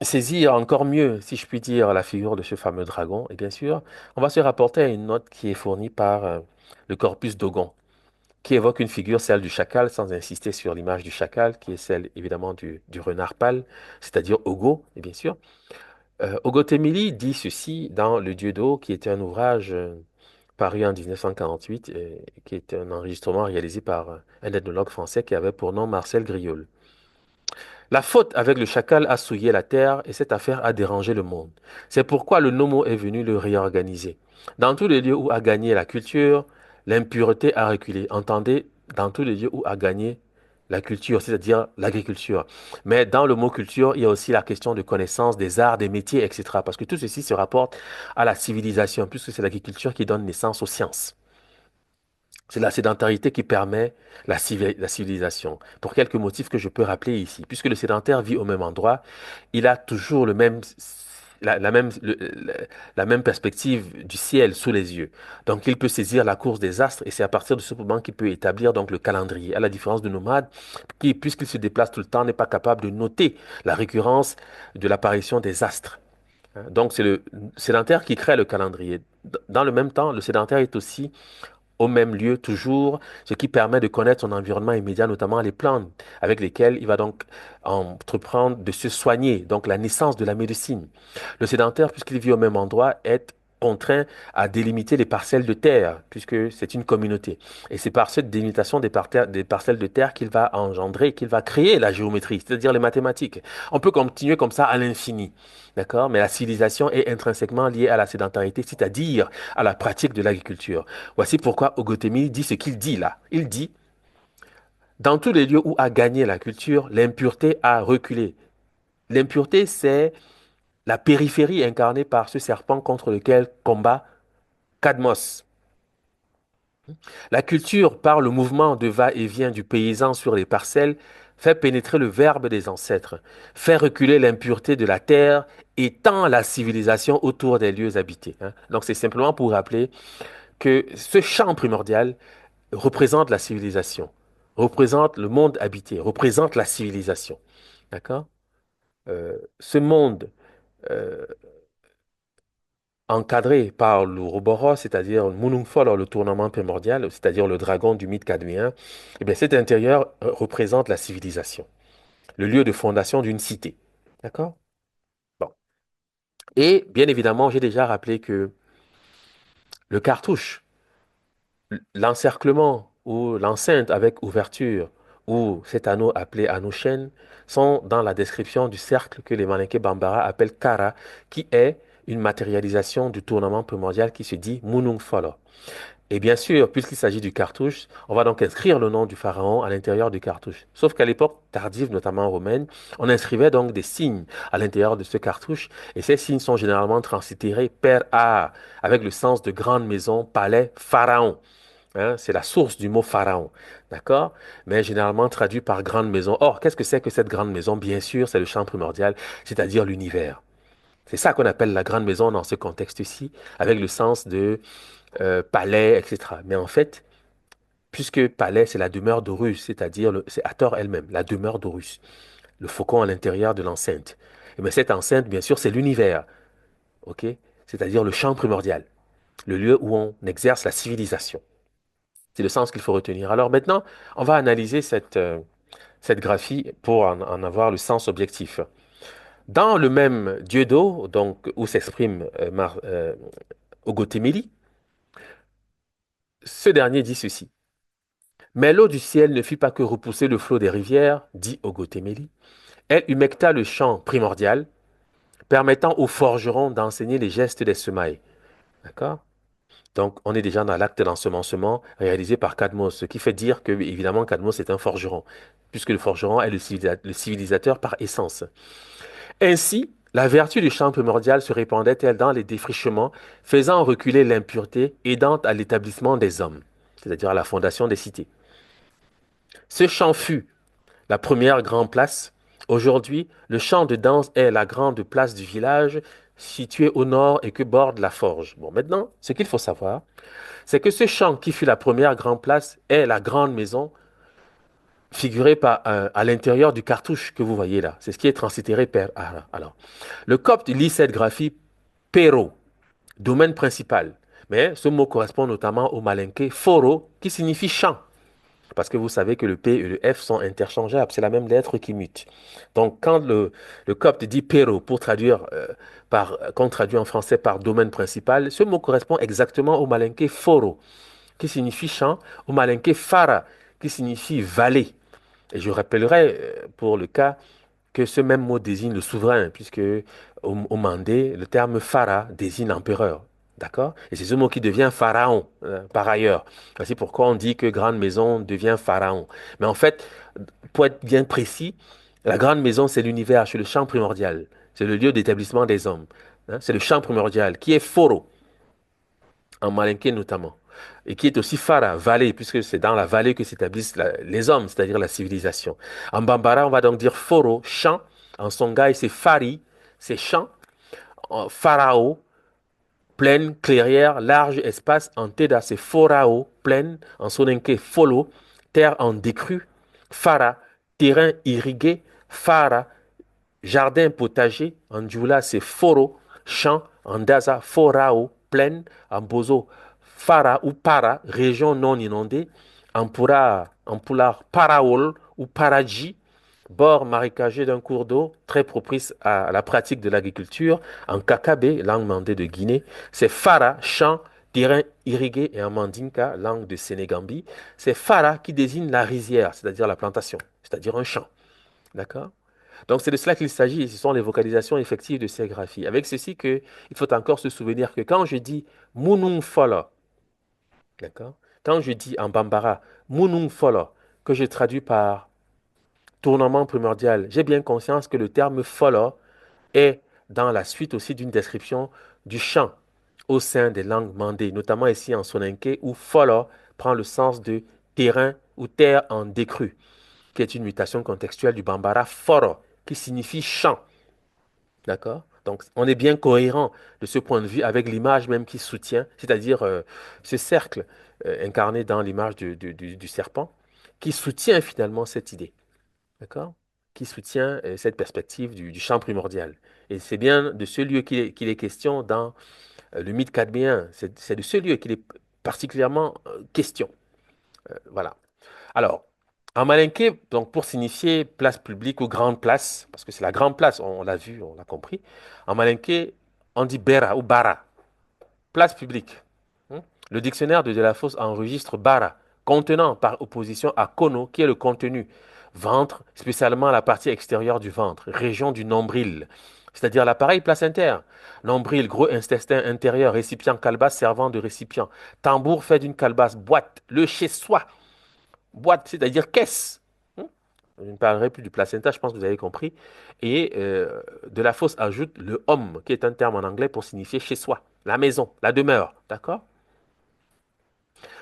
saisir encore mieux, si je puis dire, la figure de ce fameux dragon, et bien sûr, on va se rapporter à une note qui est fournie par le corpus Dogon, qui évoque une figure, celle du chacal, sans insister sur l'image du chacal, qui est celle évidemment du renard pâle, c'est-à-dire Ogo, et bien sûr. Ogotemili dit ceci dans Le Dieu d'eau, qui était un ouvrage paru en 1948, qui est un enregistrement réalisé par un ethnologue français qui avait pour nom Marcel Griol. La faute avec le chacal a souillé la terre et cette affaire a dérangé le monde. C'est pourquoi le Nomo est venu le réorganiser. Dans tous les lieux où a gagné la culture, l'impureté a reculé. Entendez, dans tous les lieux où a gagné la culture, c'est-à-dire l'agriculture. Mais dans le mot culture, il y a aussi la question de connaissance des arts, des métiers, etc. Parce que tout ceci se rapporte à la civilisation, puisque c'est l'agriculture qui donne naissance aux sciences. C'est la sédentarité qui permet la civilisation. Pour quelques motifs que je peux rappeler ici. Puisque le sédentaire vit au même endroit, il a toujours la même perspective du ciel sous les yeux. Donc, il peut saisir la course des astres et c'est à partir de ce moment qu'il peut établir donc le calendrier. À la différence de nomade, qui, puisqu'il se déplace tout le temps, n'est pas capable de noter la récurrence de l'apparition des astres. Hein. Donc, c'est le sédentaire qui crée le calendrier. Dans le même temps, le sédentaire est aussi au même lieu toujours, ce qui permet de connaître son environnement immédiat, notamment les plantes avec lesquelles il va donc entreprendre de se soigner, donc la naissance de la médecine. Le sédentaire, puisqu'il vit au même endroit, est contraint à délimiter les parcelles de terre, puisque c'est une communauté. Et c'est par cette délimitation des parcelles de terre qu'il va engendrer, qu'il va créer la géométrie, c'est-à-dire les mathématiques. On peut continuer comme ça à l'infini, d'accord? Mais la civilisation est intrinsèquement liée à la sédentarité, c'est-à-dire à la pratique de l'agriculture. Voici pourquoi Ogotemi dit ce qu'il dit là. Il dit, dans tous les lieux où a gagné la culture, l'impureté a reculé. L'impureté, c'est la périphérie incarnée par ce serpent contre lequel combat Cadmos. La culture, par le mouvement de va-et-vient du paysan sur les parcelles, fait pénétrer le verbe des ancêtres, fait reculer l'impureté de la terre et tend la civilisation autour des lieux habités, hein. Donc c'est simplement pour rappeler que ce champ primordial représente la civilisation, représente le monde habité, représente la civilisation. D'accord? Ce monde euh, encadré par l'Ouroboros, c'est-à-dire Munungfol, le tournement primordial, c'est-à-dire le dragon du mythe cadméen, eh bien, cet intérieur représente la civilisation, le lieu de fondation d'une cité. D'accord? Bon. Et bien évidemment, j'ai déjà rappelé que le cartouche, l'encerclement ou l'enceinte avec ouverture ou cet anneau appelé anneau chaîne sont dans la description du cercle que les Maniké Bambara appellent Kara, qui est une matérialisation du tournement primordial qui se dit Munung Folo. Et bien sûr, puisqu'il s'agit du cartouche, on va donc inscrire le nom du pharaon à l'intérieur du cartouche. Sauf qu'à l'époque tardive, notamment romaine, on inscrivait donc des signes à l'intérieur de ce cartouche, et ces signes sont généralement translittérés per a, avec le sens de grande maison, palais, pharaon. Hein, c'est la source du mot pharaon, d'accord? Mais généralement traduit par grande maison. Or, qu'est-ce que c'est que cette grande maison? Bien sûr, c'est le champ primordial, c'est-à-dire l'univers. C'est ça qu'on appelle la grande maison dans ce contexte-ci, avec le sens de palais, etc. Mais en fait, puisque palais, c'est la demeure d'Horus, c'est-à-dire, c'est Hathor elle-même, la demeure d'Horus, le faucon à l'intérieur de l'enceinte. Et bien cette enceinte, bien sûr, c'est l'univers, ok? C'est-à-dire le champ primordial, le lieu où on exerce la civilisation. C'est le sens qu'il faut retenir. Alors maintenant, on va analyser cette graphie pour en avoir le sens objectif. Dans le même Dieudo, donc où s'exprime Ogotemeli, ce dernier dit ceci. Mais l'eau du ciel ne fit pas que repousser le flot des rivières, dit Ogotemeli. Elle humecta le champ primordial, permettant aux forgerons d'enseigner les gestes des semailles. D'accord? Donc, on est déjà dans l'acte d'ensemencement réalisé par Cadmos, ce qui fait dire que, évidemment, Cadmos est un forgeron, puisque le forgeron est le civilisateur par essence. Ainsi, la vertu du champ primordial se répandait-elle dans les défrichements, faisant reculer l'impureté, aidant à l'établissement des hommes, c'est-à-dire à la fondation des cités. Ce champ fut la première grande place. Aujourd'hui, le champ de danse est la grande place du village, située au nord et que borde la forge. Bon, maintenant, ce qu'il faut savoir, c'est que ce champ qui fut la première grande place est la grande maison figurée à l'intérieur du cartouche que vous voyez là. C'est ce qui est translittéré par. Alors, le copte lit cette graphie pero, domaine principal. Mais ce mot correspond notamment au malinké foro, qui signifie champ. Parce que vous savez que le P et le F sont interchangeables, c'est la même lettre qui mute. Donc, quand le copte dit pero pour traduire, qu'on traduit en français par domaine principal, ce mot correspond exactement au malinké foro, qui signifie champ, au malinké fara, qui signifie vallée. Et je rappellerai, pour le cas, que ce même mot désigne le souverain, puisque au Mandé, le terme phara désigne l'empereur. D'accord? Et c'est ce mot qui devient pharaon, par ailleurs. Voici pourquoi on dit que grande maison devient pharaon. Mais en fait, pour être bien précis, la grande maison, c'est l'univers, c'est le champ primordial. C'est le lieu d'établissement des hommes. Hein. C'est le champ primordial, qui est foro, en malinké notamment. Et qui est aussi Fara, vallée, puisque c'est dans la vallée que s'établissent les hommes, c'est-à-dire la civilisation. En Bambara, on va donc dire Foro, champ. En Songhai, c'est Fari, c'est champ. En Farao, plaine, clairière, large espace. En Teda, c'est Forao, plaine. En Soninké, Folo, terre en décrue. Fara, terrain irrigué. Fara, jardin potager. En Djoula, c'est Foro, champ. En Daza, Forao, plaine. En Bozo, Fara ou Para, région non inondée. En Poulard, Paraol ou Paraji, bord marécageux d'un cours d'eau très propice à la pratique de l'agriculture. En Kakabe, langue mandée de Guinée, c'est Fara, champ, terrain irrigué. Et en Mandinka, langue de Sénégambie, c'est Fara qui désigne la rizière, c'est-à-dire la plantation, c'est-à-dire un champ. D'accord? Donc c'est de cela qu'il s'agit, ce sont les vocalisations effectives de ces graphies. Avec ceci que il faut encore se souvenir que quand je dis Munung Fola, d'accord? Quand je dis en Bambara Munung Fola, que je traduis par tournement primordial, j'ai bien conscience que le terme Fola est dans la suite aussi d'une description du champ au sein des langues mandées, notamment ici en soninké, où folo prend le sens de terrain ou terre en décrue, qui est une mutation contextuelle du bambara foro, qui signifie champ. D'accord? Donc, on est bien cohérent de ce point de vue avec l'image même qui soutient, c'est-à-dire ce cercle incarné dans l'image du serpent, qui soutient finalement cette idée. D'accord? Qui soutient cette perspective du champ primordial. Et c'est bien de ce lieu qu'il est question dans le mythe cadméen. C'est de ce lieu qu'il est particulièrement question. Voilà. Alors, en malinké, donc pour signifier place publique ou grande place, parce que c'est la grande place, on l'a vu, on l'a compris. En malinké, on dit bera ou bara, place publique. Hmm? Le dictionnaire de Delafosse enregistre bara, contenant par opposition à kono, qui est le contenu. Ventre, spécialement la partie extérieure du ventre, région du nombril, c'est-à-dire l'appareil placentaire. Nombril, gros intestin intérieur, récipient calebasse servant de récipient. Tambour fait d'une calebasse, boîte, le chez-soi. Boîte, c'est-à-dire caisse. Hmm? Je ne parlerai plus du placenta, je pense que vous avez compris. Et de la fosse ajoute le home, qui est un terme en anglais pour signifier chez soi, la maison, la demeure. D'accord?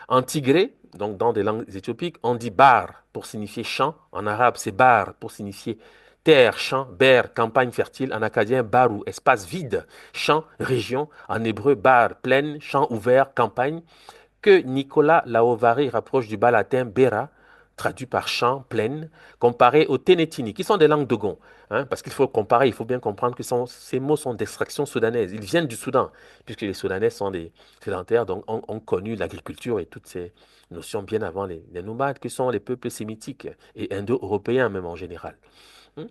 En tigré, donc dans des langues éthiopiques, on dit bar pour signifier champ. En arabe, c'est bar pour signifier terre, champ, ber, campagne fertile. En acadien, baru, espace vide, champ, région. En hébreu, bar, plaine, champ ouvert, campagne, que Nicolas Laovari rapproche du bas latin bera, traduit par champ, plaine, comparé au ténétini, qui sont des langues dogon. Hein, parce qu'il faut comparer, il faut bien comprendre que ces mots sont d'extraction soudanaise. Ils viennent du Soudan, puisque les Soudanais sont des sédentaires, donc ont connu l'agriculture et toutes ces notions bien avant les nomades, que sont les peuples sémitiques et indo-européens même en général. Hmm?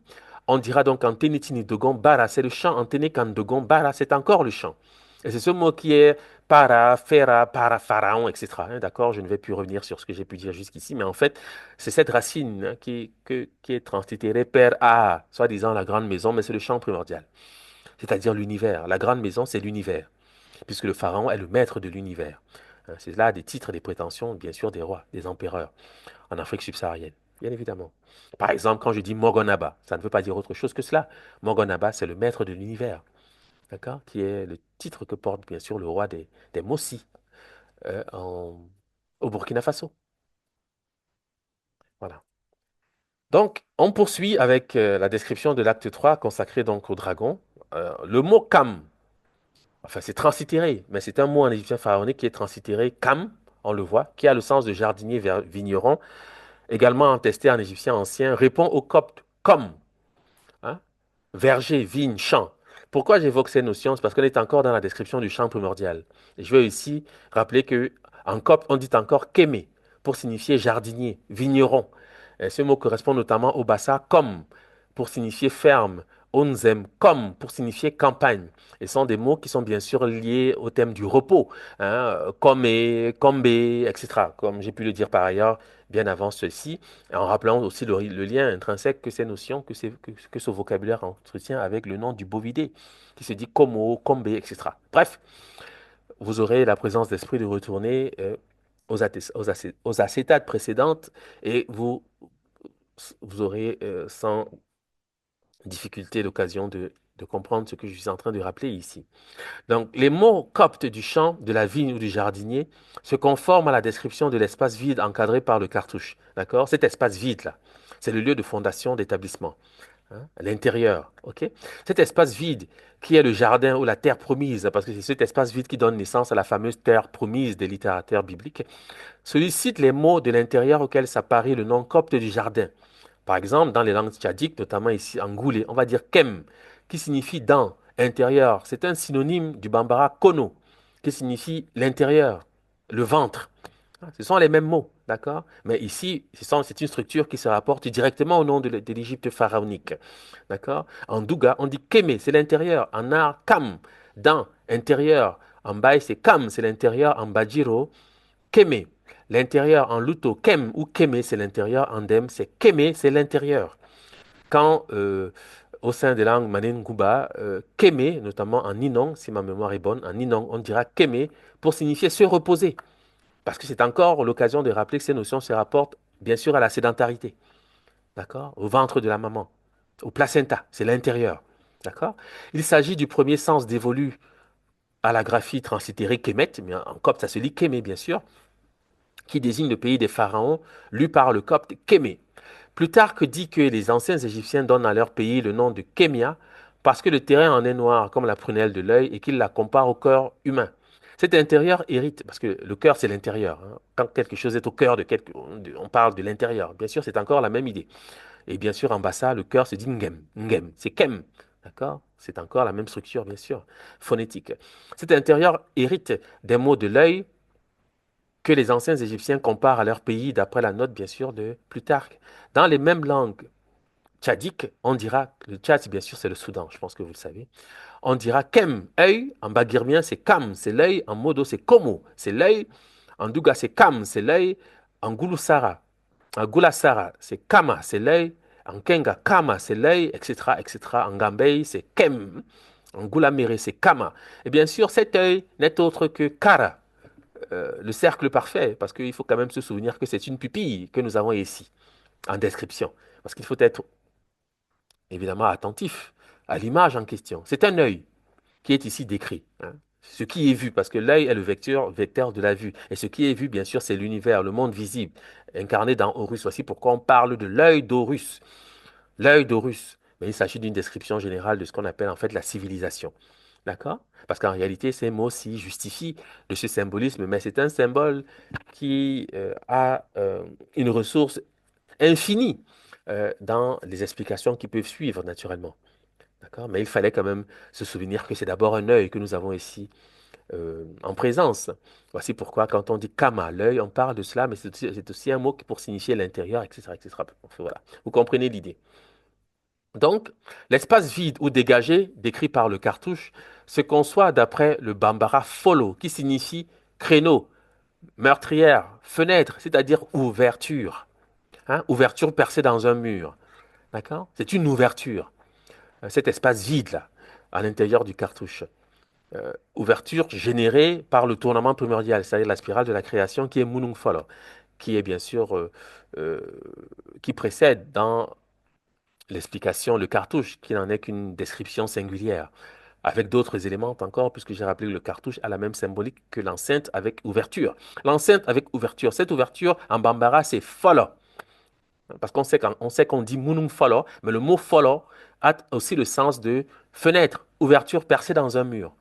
On dira donc en Ténétini Dogon, Bara, c'est le chant. En Ténékan Dogon, Bara, c'est encore le chant. Et c'est ce mot qui est para, fera, para, pharaon, etc. Hein, d'accord? Je ne vais plus revenir sur ce que j'ai pu dire jusqu'ici, mais en fait, c'est cette racine hein, qui est translittérée per a, soi-disant la grande maison, mais c'est le chant primordial, c'est-à-dire l'univers. La grande maison, c'est l'univers, puisque le pharaon est le maître de l'univers. Hein, c'est là des titres, des prétentions, bien sûr, des rois, des empereurs en Afrique subsaharienne, bien évidemment. Par exemple, quand je dis Mogonaba, ça ne veut pas dire autre chose que cela. Mogonaba, c'est le maître de l'univers, d'accord, qui est le titre que porte bien sûr le roi des Mossi au Burkina Faso. Voilà. Donc, on poursuit avec la description de l'acte 3 consacré donc au dragon. Le mot Kam, enfin c'est translittéré, mais c'est un mot en égyptien pharaonique qui est translittéré Kam, on le voit, qui a le sens de jardinier vigneron, également attesté en égyptien ancien, répond au copte comme. Hein? Verger, vigne, champ. Pourquoi j'évoque ces notions? C'est parce qu'on est encore dans la description du champ primordial. Et je veux ici rappeler que en copte, on dit encore kémé pour signifier jardinier, vigneron. Et ce mot correspond notamment au bassa comme pour signifier ferme, onzem comme pour signifier campagne. Et ce sont des mots qui sont bien sûr liés au thème du repos, hein, comme, combe, etc. Comme j'ai pu le dire par ailleurs bien avant ceci, en rappelant aussi le lien intrinsèque que ces notions, que ce vocabulaire entretient avec le nom du bovidé, qui se dit como, combe, etc. Bref, vous aurez la présence d'esprit de retourner aux acétates précédentes et vous aurez sans difficulté l'occasion de comprendre ce que je suis en train de rappeler ici. Donc, les mots coptes du champ, de la vigne ou du jardinier se conforment à la description de l'espace vide encadré par le cartouche. D'accord? Cet espace vide-là, c'est le lieu de fondation d'établissement. Hein, l'intérieur, ok? Cet espace vide qui est le jardin ou la terre promise, parce que c'est cet espace vide qui donne naissance à la fameuse terre promise des littérateurs bibliques, sollicite les mots de l'intérieur auxquels s'apparaît le nom copte du jardin. Par exemple, dans les langues tchadiques, notamment ici en goulé, on va dire kem, qui signifie dans, intérieur. C'est un synonyme du bambara kono, qui signifie l'intérieur, le ventre. Ce sont les mêmes mots, d'accord? Mais ici, c'est une structure qui se rapporte directement au nom de l'Égypte pharaonique, d'accord? En douga, on dit keme, c'est l'intérieur. En art, kam, dans, intérieur. En baï, c'est kam, c'est l'intérieur. En bajiro, keme. L'intérieur en luto, kem ou keme, c'est l'intérieur. En dem, c'est keme, c'est l'intérieur. Quand au sein des langues Manen-Gouba, keme, notamment en Ninong, si ma mémoire est bonne, en Ninong, on dira keme pour signifier se reposer. Parce que c'est encore l'occasion de rappeler que ces notions se rapportent bien sûr à la sédentarité, d'accord? Au ventre de la maman, au placenta, c'est l'intérieur, d'accord? Il s'agit du premier sens dévolu à la graphie translittérée Kemet, mais en copte ça se lit Kémé bien sûr, qui désigne le pays des pharaons, lu par le copte Kémé. Plutarque dit que les anciens Égyptiens donnent à leur pays le nom de Kémia parce que le terrain en est noir comme la prunelle de l'œil et qu'il la compare au cœur humain. Cet intérieur hérite, parce que le cœur c'est l'intérieur. Hein. Quand quelque chose est au cœur de quelque, on parle de l'intérieur. Bien sûr, c'est encore la même idée. Et bien sûr, en bassa, le cœur se dit ngem, ngem, c'est kem. D'accord? C'est encore la même structure, bien sûr, phonétique. Cet intérieur hérite des mots de l'œil que les anciens Égyptiens comparent à leur pays d'après la note, bien sûr, de Plutarque. Dans les mêmes langues tchadiques, on dira, le Tchad, bien sûr, c'est le Soudan, je pense que vous le savez, on dira kem, œil, en bagirmien, c'est kam, c'est l'œil, en modo, c'est komo, c'est l'œil, en douga, c'est kam, c'est l'œil, en gouloussara, en goulasara, c'est kama, c'est l'œil, en kenga, kama, c'est l'œil, etc., etc., en gambei, c'est kem, en goulamere, c'est kama. Et bien sûr, cet œil n'est autre que kara, le cercle parfait, parce qu'il faut quand même se souvenir que c'est une pupille que nous avons ici, en description. Parce qu'il faut être évidemment attentif à l'image en question. C'est un œil qui est ici décrit. Hein. Ce qui est vu, parce que l'œil est le vecteur de la vue. Et ce qui est vu, bien sûr, c'est l'univers, le monde visible, incarné dans Horus. Voici pourquoi on parle de l'œil d'Horus. L'œil d'Horus. Mais il s'agit d'une description générale de ce qu'on appelle en fait la civilisation. D'accord? Parce qu'en réalité, ces mots-ci justifient de ce symbolisme, mais c'est un symbole qui a une ressource infinie dans les explications qui peuvent suivre naturellement. D'accord? Mais il fallait quand même se souvenir que c'est d'abord un œil que nous avons ici en présence. Voici pourquoi quand on dit kama, l'œil, on parle de cela, mais c'est aussi un mot pour signifier l'intérieur, etc., etc. Enfin, voilà. Vous comprenez l'idée. Donc, l'espace vide ou dégagé, décrit par le cartouche, se conçoit d'après le bambara follow, qui signifie créneau, meurtrière, fenêtre, c'est-à-dire ouverture. Hein, ouverture percée dans un mur. D'accord? C'est une ouverture. Cet espace vide-là, à l'intérieur du cartouche. Ouverture générée par le tournement primordial, c'est-à-dire la spirale de la création qui est Munung Follow, qui est bien sûr, euh, qui précède dans l'explication le cartouche, qui n'en est qu'une description singulière, avec d'autres éléments encore, puisque j'ai rappelé que le cartouche a la même symbolique que l'enceinte avec ouverture. L'enceinte avec ouverture, cette ouverture en bambara, c'est Follow. Parce qu'on dit munum follow, mais le mot follow a aussi le sens de fenêtre, ouverture percée dans un mur.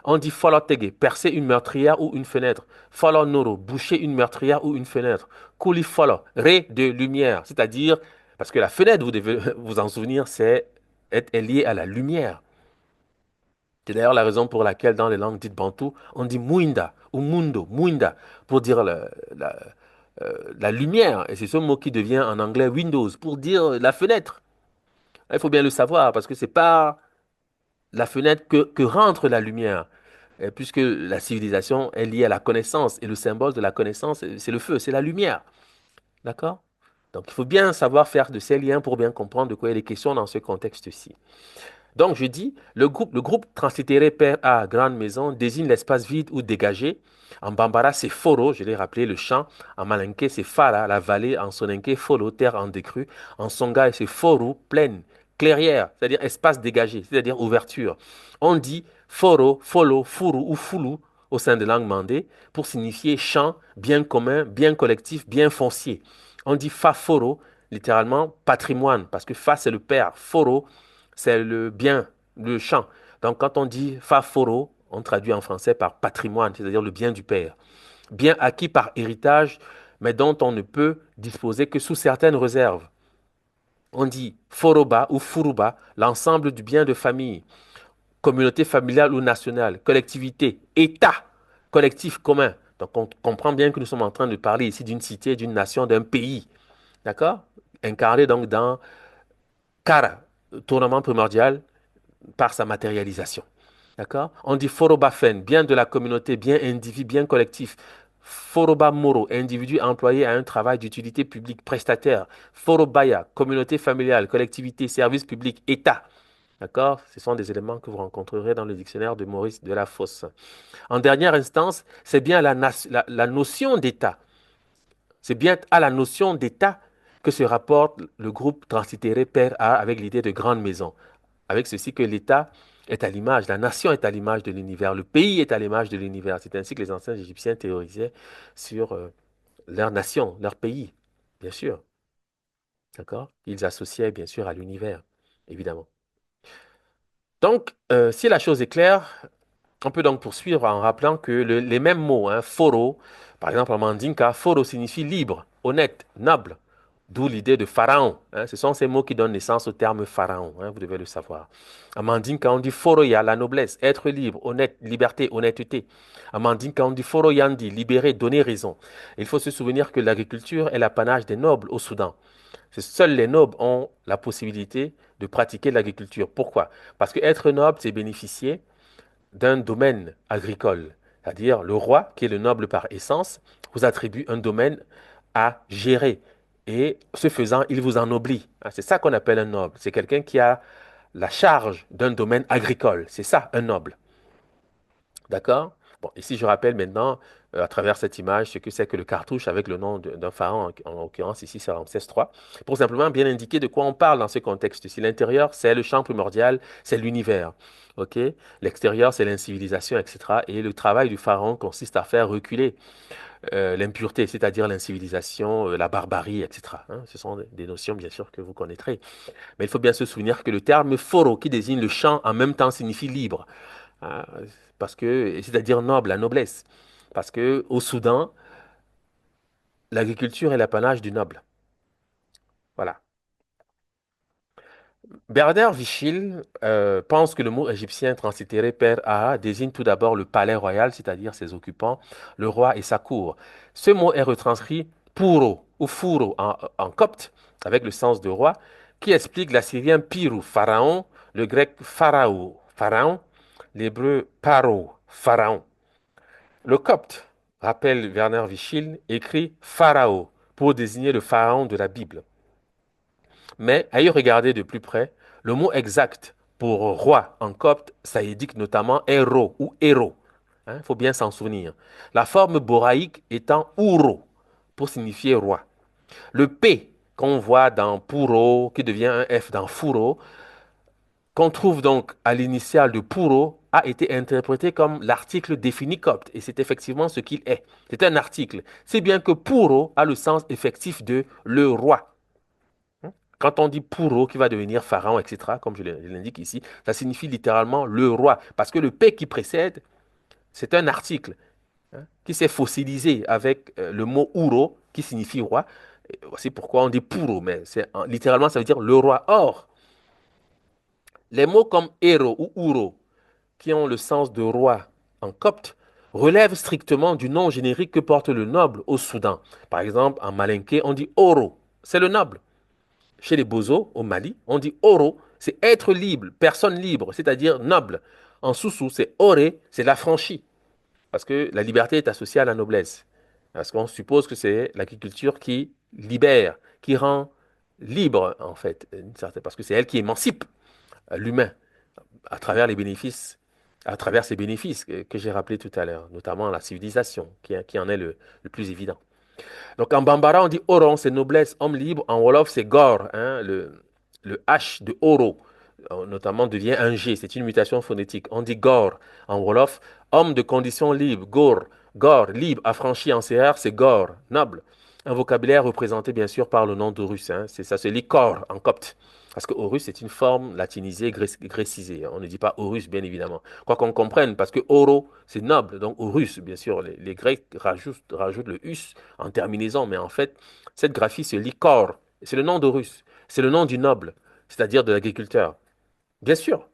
On dit follow tege, percer une meurtrière ou une fenêtre. Follow noro, boucher une meurtrière ou une fenêtre. Kuli follow, ré de lumière, c'est-à-dire, parce que la fenêtre, vous devez vous en souvenir, est liée à la lumière. C'est d'ailleurs la raison pour laquelle dans les langues dites bantou, on dit muinda ou mundo, muinda, pour dire la, la lumière. Et c'est ce mot qui devient en anglais Windows, pour dire la fenêtre. Il faut bien le savoir, parce que c'est pas la fenêtre que rentre la lumière, puisque la civilisation est liée à la connaissance, et le symbole de la connaissance, c'est le feu, c'est la lumière. D'accord? Donc il faut bien savoir faire de ces liens pour bien comprendre de quoi il est question dans ce contexte-ci. Donc, je dis, le groupe translittéré père A, grande maison, désigne l'espace vide ou dégagé. En bambara, c'est foro, je l'ai rappelé, le champ. En malinké, c'est fara, la vallée. En soninké, foro, terre en décrue. En songhai, c'est foru, plaine, clairière, c'est-à-dire espace dégagé, c'est-à-dire ouverture. On dit foro, folo, furu ou fulu au sein de langue mandée pour signifier champ, bien commun, bien collectif, bien foncier. On dit fa foro, littéralement patrimoine, parce que fa c'est le père, foro c'est le bien, le champ. Donc quand on dit faforo, on traduit en français par patrimoine, c'est-à-dire le bien du père. Bien acquis par héritage, mais dont on ne peut disposer que sous certaines réserves. On dit foroba ou furuba, l'ensemble du bien de famille, communauté familiale ou nationale, collectivité, État, collectif commun. Donc on comprend bien que nous sommes en train de parler ici d'une cité, d'une nation, d'un pays. D'accord? Incarné donc dans Kara, tournement primordial, par sa matérialisation. D'accord? On dit forobafen, bien de la communauté, bien individu, bien collectif. Foroba moro, individu employé à un travail d'utilité publique, prestataire. Forobaya, communauté familiale, collectivité, service public, État. D'accord? Ce sont des éléments que vous rencontrerez dans le dictionnaire de Maurice Delafosse. En dernière instance, c'est bien la notion d'État. C'est bien à la notion d'État que se rapporte le groupe translittéré Père A avec l'idée de grande maison. Avec ceci que l'État est à l'image, la nation est à l'image de l'univers, le pays est à l'image de l'univers. C'est ainsi que les anciens Égyptiens théorisaient sur leur nation, leur pays, bien sûr, d'accord? Ils associaient bien sûr à l'univers, évidemment. Donc, si la chose est claire, on peut donc poursuivre en rappelant que les mêmes mots, hein, foro, par exemple en mandinka, foro signifie libre, honnête, noble, d'où l'idée de pharaon, hein. Ce sont ces mots qui donnent naissance au terme pharaon, hein, vous devez le savoir. En mandinka, on dit foroya, la noblesse, être libre, honnête, liberté, honnêteté. En mandinka, on dit foroyandi, libérer, donner raison. Il faut se souvenir que l'agriculture est l'apanage des nobles au Soudan. Seuls les nobles ont la possibilité de pratiquer l'agriculture. Pourquoi? Parce que être noble, c'est bénéficier d'un domaine agricole. C'est-à-dire le roi, qui est le noble par essence, vous attribue un domaine à gérer. Et ce faisant, il vous ennoblit. C'est ça qu'on appelle un noble. C'est quelqu'un qui a la charge d'un domaine agricole. C'est ça, un noble. D'accord? Bon, ici, je rappelle maintenant, à travers cette image, ce que c'est que le cartouche avec le nom d'un pharaon, en l'occurrence ici, c'est Ramsès III, pour simplement bien indiquer de quoi on parle dans ce contexte. Si l'intérieur, c'est le champ primordial, c'est l'univers. OK? L'extérieur, c'est l'incivilisation, etc. Et le travail du pharaon consiste à faire reculer l'impureté, c'est-à-dire l'incivilisation, la barbarie, etc. Hein, ce sont des notions, bien sûr, que vous connaîtrez. Mais il faut bien se souvenir que le terme foro, qui désigne le champ, en même temps signifie libre. Hein, parce que, c'est-à-dire noble, la noblesse. Parce que au Soudan, l'agriculture est l'apanage du noble. Voilà. Bernard Vichil pense que le mot égyptien translittéré per Aha désigne tout d'abord le palais royal, c'est-à-dire ses occupants, le roi et sa cour. Ce mot est retranscrit puro ou furo en copte, avec le sens de roi, qui explique l'assyrien pirou, pharaon, le grec pharaon, pharaon, l'hébreu paro, pharaon. Le copte, rappelle Werner Vichil, écrit Pharao pour désigner le pharaon de la Bible. Mais à y regarder de plus près, le mot exact pour roi en copte, ça indique notamment héros ou héros. Il faut bien s'en souvenir. La forme boraïque étant ouro pour signifier roi. Le P qu'on voit dans Puro, qui devient un F dans Fouro, qu'on trouve donc à l'initiale de Puro, a été interprété comme l'article défini copte. Et c'est effectivement ce qu'il est. C'est un article. C'est bien que Puro a le sens effectif de le roi. Quand on dit Puro qui va devenir pharaon, etc., comme je l'indique ici, ça signifie littéralement le roi. Parce que le P qui précède, c'est un article qui s'est fossilisé avec le mot Uro qui signifie roi. Et voici pourquoi on dit Puro, mais littéralement ça veut dire le roi. Or, les mots comme héros ou Uro qui ont le sens de roi en copte relèvent strictement du nom générique que porte le noble au Soudan. Par exemple, en malinké, on dit Oro, c'est le noble. Chez les Bozos, au Mali, on dit Oro, c'est être libre, personne libre, c'est-à-dire noble. En Soussou, c'est Oré, c'est l'affranchi, parce que la liberté est associée à la noblesse. Parce qu'on suppose que c'est l'agriculture qui libère, qui rend libre, en fait, parce que c'est elle qui émancipe l'humain à travers les bénéfices, à travers ces bénéfices que j'ai rappelés tout à l'heure, notamment la civilisation, qui en est le plus évident. Donc en Bambara, on dit Oron, c'est noblesse, homme libre. En Wolof, c'est Gor, hein, le H de Oro, notamment devient un G, c'est une mutation phonétique. On dit Gor en Wolof, homme de condition libre, Gor, Gor, libre, affranchi en CR, c'est Gor, noble. Un vocabulaire représenté bien sûr par le nom d'Horus, hein, ça se lit Kor en copte. Parce que Horus, c'est une forme latinisée, grécisée. On ne dit pas Horus, bien évidemment. Quoi qu'on comprenne, parce que Oro, c'est noble. Donc Horus, bien sûr, les Grecs rajoutent le us en terminaison. Mais en fait, cette graphie se lit Kor. C'est le nom d'Horus. C'est le nom du noble, c'est-à-dire de l'agriculteur. Bien sûr,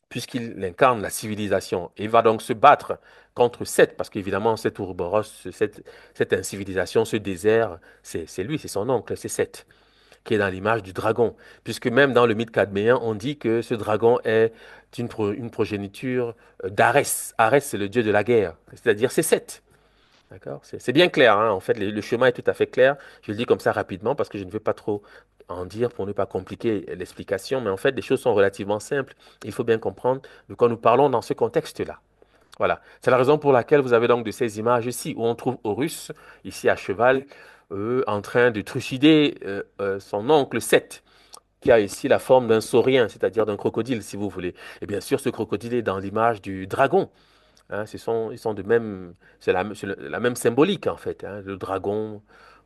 puisqu'il incarne la civilisation. Il va donc se battre contre Seth, parce qu'évidemment, cet Ouroboros, cette incivilisation, ce désert, c'est lui, c'est son oncle, c'est Seth qui est dans l'image du dragon. Puisque même dans le mythe cadméen, on dit que ce dragon est une progéniture d'Arès. Arès, c'est le dieu de la guerre, c'est-à-dire c'est Seth. D'accord? C'est bien clair, hein. En fait, le chemin est tout à fait clair. Je le dis comme ça rapidement parce que je ne veux pas trop en dire pour ne pas compliquer l'explication. Mais en fait, les choses sont relativement simples. Il faut bien comprendre de quoi nous parlons dans ce contexte-là. Voilà. C'est la raison pour laquelle vous avez donc de ces images-ci où on trouve Horus, ici à cheval, en train de trucider son oncle Seth qui a ici la forme d'un saurien, c'est-à-dire d'un crocodile, si vous voulez. Et bien sûr, ce crocodile est dans l'image du dragon. Hein, ils sont de même, la même symbolique en fait. Hein, le dragon,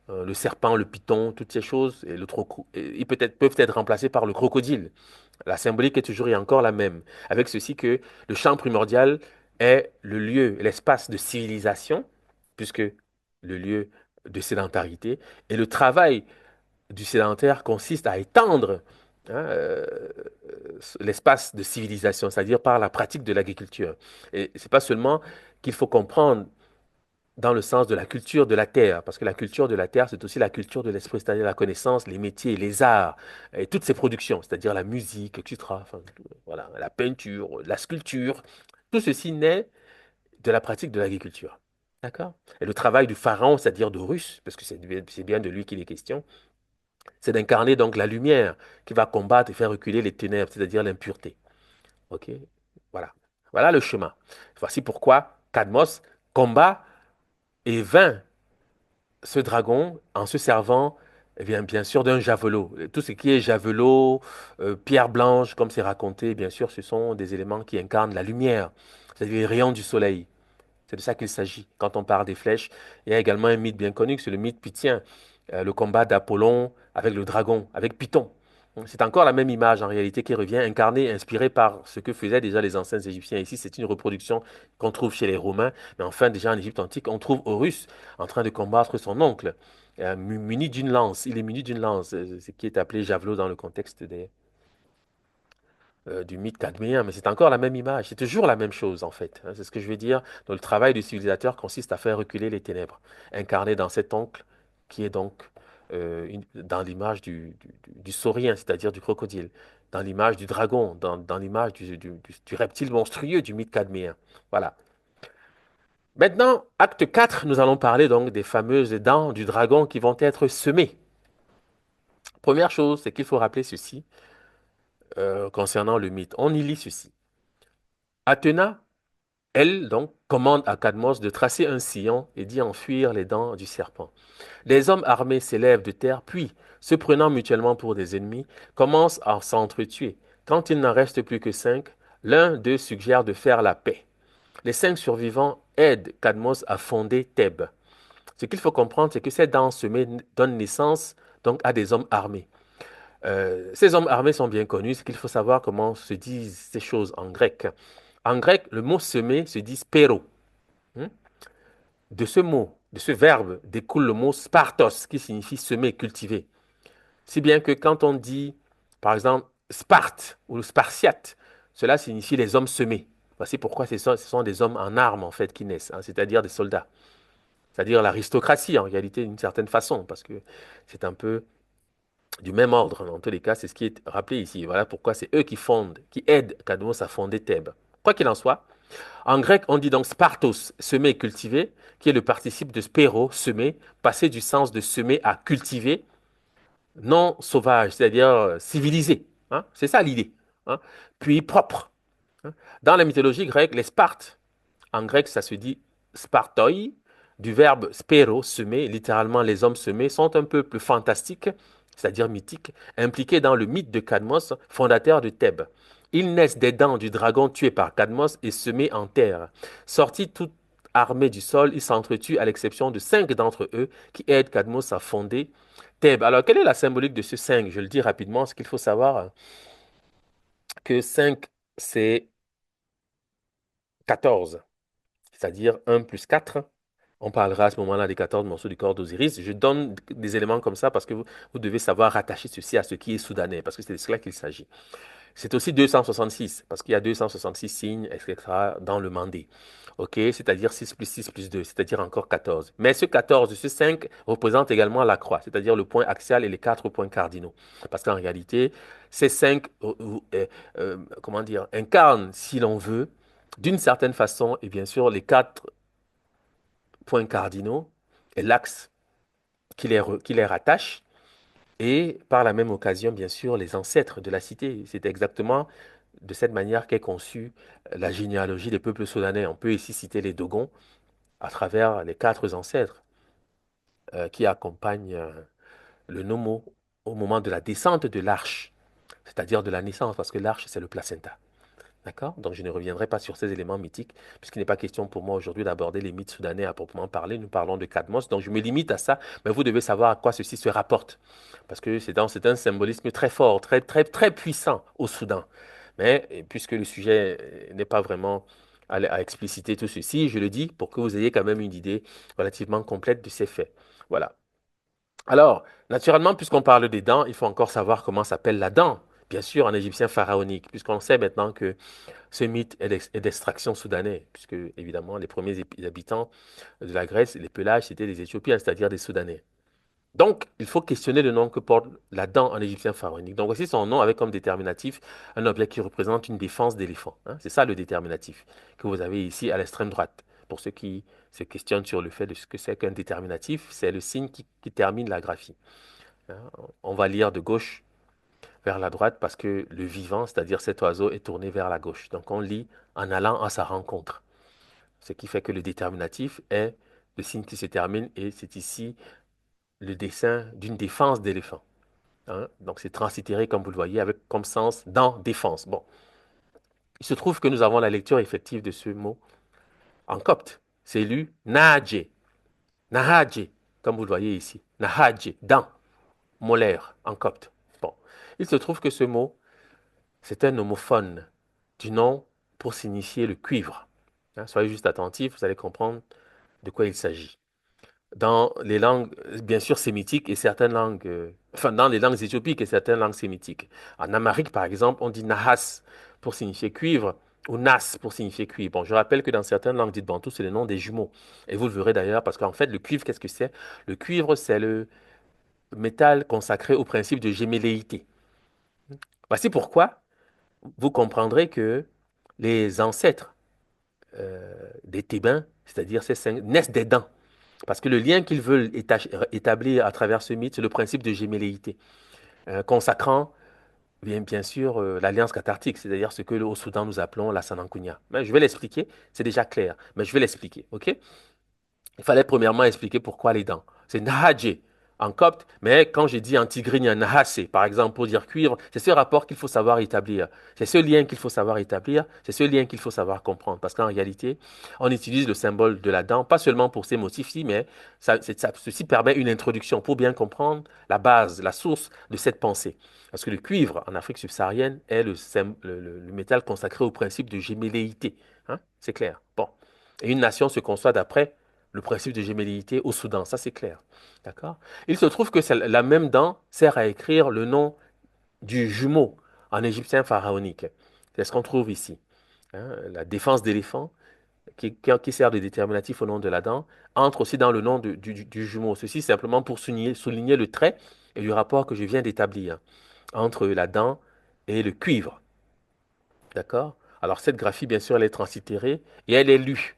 le serpent, le python, toutes ces choses, ils peuvent être remplacés par le crocodile. La symbolique est toujours et encore la même. Avec ceci que le champ primordial est le lieu, l'espace de civilisation, puisque le lieu de sédentarité, et le travail du sédentaire consiste à étendre hein, l'espace de civilisation, c'est-à-dire par la pratique de l'agriculture. Et c'est pas seulement qu'il faut comprendre dans le sens de la culture de la terre, parce que la culture de la terre, c'est aussi la culture de l'esprit, c'est-à-dire la connaissance, les métiers, les arts, et toutes ces productions, c'est-à-dire la musique, etc. Enfin, voilà, la peinture, la sculpture, tout ceci naît de la pratique de l'agriculture. D'accord? Et le travail du pharaon, c'est-à-dire d'Horus, parce que c'est bien de lui qu'il est question, c'est d'incarner donc la lumière qui va combattre et faire reculer les ténèbres, c'est-à-dire l'impureté. OK? Voilà. Voilà le chemin. Voici pourquoi Cadmos combat et vainc ce dragon en se servant bien sûr d'un javelot. Tout ce qui est javelot, pierre blanche, comme c'est raconté, bien sûr, ce sont des éléments qui incarnent la lumière, c'est-à-dire les rayons du soleil. C'est de ça qu'il s'agit quand on parle des flèches. Il y a également un mythe bien connu, c'est le mythe pythien, le combat d'Apollon avec le dragon, avec Python. C'est encore la même image en réalité qui revient, incarnée, inspirée par ce que faisaient déjà les anciens Égyptiens. Ici, c'est une reproduction qu'on trouve chez les Romains, mais enfin déjà en Égypte antique, on trouve Horus en train de combattre son oncle, muni d'une lance. Il est muni d'une lance, ce qui est appelé javelot dans le contexte du mythe cadméen, mais c'est encore la même image, c'est toujours la même chose en fait. Hein, c'est ce que je veux dire. Donc, le travail du civilisateur consiste à faire reculer les ténèbres, incarné dans cet oncle qui est donc dans l'image du saurien, c'est-à-dire du crocodile, dans l'image du dragon, dans l'image du reptile monstrueux du mythe cadméen. Voilà. Maintenant, acte 4, nous allons parler donc des fameuses dents du dragon qui vont être semées. Première chose, c'est qu'il faut rappeler ceci concernant le mythe. On y lit ceci. Athéna elle, donc, commande à Cadmos de tracer un sillon et d'y enfuir les dents du serpent. Les hommes armés s'élèvent de terre, puis, se prenant mutuellement pour des ennemis, commencent à s'entretuer. Quand il n'en reste plus que 5, l'un d'eux suggère de faire la paix. Les 5 survivants aident Cadmos à fonder Thèbes. Ce qu'il faut comprendre, c'est que ces dents semées donnent naissance donc à des hommes armés. Ces hommes armés sont bien connus, c'est qu'il faut savoir comment se disent ces choses en grec. En grec, le mot semer se dit spéro. Hein. De ce mot, de ce verbe, découle le mot spartos, qui signifie semer, cultiver. Si bien que quand on dit, par exemple, Sparte ou Spartiate, cela signifie les hommes semés. Voici pourquoi ce sont des hommes en armes, en fait, qui naissent, hein, c'est-à-dire des soldats. C'est-à-dire l'aristocratie, en réalité, d'une certaine façon, parce que c'est un peu du même ordre. Dans tous les cas, c'est ce qui est rappelé ici. Voilà pourquoi c'est eux qui fondent, qui aident Cadmos à fonder Thèbes. Quoi qu'il en soit, en grec, on dit donc spartos, semer, cultiver, qui est le participe de spéro, semer, passé du sens de semer à cultiver, non sauvage, c'est-à-dire civilisé. Hein. C'est ça l'idée. Hein. Puis propre. Hein. Dans la mythologie grecque, les Spartes, en grec, ça se dit spartoi, du verbe spéro, semer, littéralement les hommes semés, sont un peuple fantastique, c'est-à-dire mythique, impliqué dans le mythe de Cadmos, fondateur de Thèbes. Ils naissent des dents du dragon tué par Cadmos et semés en terre. Sortis tout armés du sol, ils s'entretuent à l'exception de 5 d'entre eux qui aident Cadmos à fonder Thèbes. Alors, quelle est la symbolique de ce 5? Je le dis rapidement, ce qu'il faut savoir, que 5, c'est 14. C'est-à-dire 1 plus 4. On parlera à ce moment-là des 14 morceaux du corps d'Osiris. Je donne des éléments comme ça parce que vous devez savoir rattacher ceci à ce qui est soudanais, parce que c'est de cela qu'il s'agit. C'est aussi 266, parce qu'il y a 266 signes, etc., dans le mandé. OK? C'est-à-dire 6 plus 6 plus 2, c'est-à-dire encore 14. Mais ce 14, ce 5 représente également la croix, c'est-à-dire le point axial et les 4 points cardinaux. Parce qu'en réalité, ces 5, comment dire, incarnent, si l'on veut, d'une certaine façon, et bien sûr, les 4 points cardinaux et l'axe qui les rattache, et par la même occasion, bien sûr, les ancêtres de la cité. C'est exactement de cette manière qu'est conçue la généalogie des peuples soudanais. On peut ici citer les Dogons à travers les 4 ancêtres qui accompagnent le Nomo au moment de la descente de l'arche. c'est-à-dire de la naissance, parce que l'arche, c'est le placenta. D'accord? Donc, je ne reviendrai pas sur ces éléments mythiques, puisqu'il n'est pas question pour moi aujourd'hui d'aborder les mythes soudanais à proprement parler. Nous parlons de Cadmos, donc je me limite à ça, mais vous devez savoir à quoi ceci se rapporte, parce que c'est un symbolisme très fort, très, très, très puissant au Soudan. Mais puisque le sujet n'est pas vraiment à expliciter tout ceci, je le dis pour que vous ayez quand même une idée relativement complète de ces faits. Voilà. Alors, naturellement, puisqu'on parle des dents, il faut encore savoir comment s'appelle la dent. Bien sûr, en égyptien pharaonique, puisqu'on sait maintenant que ce mythe est d'extraction soudanais, puisque évidemment, les premiers habitants de la Grèce, les pelages, c'était des Éthiopiens, c'est-à-dire des Soudanais. Donc, il faut questionner le nom que porte la dent en égyptien pharaonique. Donc, voici son nom avec comme déterminatif un objet qui représente une défense d'éléphant, hein. C'est ça le déterminatif que vous avez ici à l'extrême droite. Pour ceux qui se questionnent sur le fait de ce que c'est qu'un déterminatif, c'est le signe qui termine la graphie, hein. On va lire de gauche vers la droite parce que le vivant, c'est-à-dire cet oiseau, est tourné vers la gauche. Donc, on lit en allant à sa rencontre. Ce qui fait que le déterminatif est le signe qui se termine et c'est ici le dessin d'une défense d'éléphant, hein. Donc, c'est translittéré, comme vous le voyez, avec comme sens dans défense. Bon, il se trouve que nous avons la lecture effective de ce mot en copte. C'est lu Nahaje, Nahaje, comme vous le voyez ici. Nahaje, dent, molaire, en copte. Bon, il se trouve que ce mot, c'est un homophone du nom pour signifier le cuivre, hein. Soyez juste attentifs, vous allez comprendre de quoi il s'agit. Dans les langues, bien sûr, sémitiques et certaines langues, enfin, dans les langues éthiopiques et certaines langues sémitiques. En Amérique, par exemple, on dit nahas pour signifier cuivre ou nas pour signifier cuivre. Bon, je rappelle que dans certaines langues dites bantou, c'est le nom des jumeaux. Et vous le verrez d'ailleurs, parce qu'en fait, le cuivre, qu'est-ce que c'est? Le cuivre, c'est le métal consacré au principe de gémelléité. Voici pourquoi vous comprendrez que les ancêtres des Thébains, c'est-à-dire ces cinq, naissent des dents. Parce que le lien qu'ils veulent établir à travers ce mythe, c'est le principe de gémelléité, consacrant bien sûr l'alliance cathartique, c'est-à-dire ce que au Soudan nous appelons la Sanankunya. Mais je vais l'expliquer, c'est déjà clair, mais je vais l'expliquer, ok? Il fallait premièrement expliquer pourquoi les dents. C'est Nahadje en copte, mais quand j'ai dit en tigrigne, Nahase, par exemple, pour dire cuivre, c'est ce rapport qu'il faut savoir établir. C'est ce lien qu'il faut savoir établir, c'est ce lien qu'il faut savoir comprendre. Parce qu'en réalité, on utilise le symbole de la dent, pas seulement pour ces motifs-ci, mais ceci permet une introduction pour bien comprendre la base, la source de cette pensée. Parce que le cuivre, en Afrique subsaharienne, est le métal consacré au principe de gémelléité, hein. C'est clair. Bon. Et une nation se conçoit d'après le principe de gémelléité au Soudan, ça c'est clair. D'accord? Il se trouve que la même dent sert à écrire le nom du jumeau en égyptien pharaonique. C'est ce qu'on trouve ici, hein. La défense d'éléphant, qui sert de déterminatif au nom de la dent, entre aussi dans le nom du jumeau. Ceci simplement pour souligner le trait et le rapport que je viens d'établir entre la dent et le cuivre. D'accord? Alors cette graphie, bien sûr, elle est translittérée et elle est lue.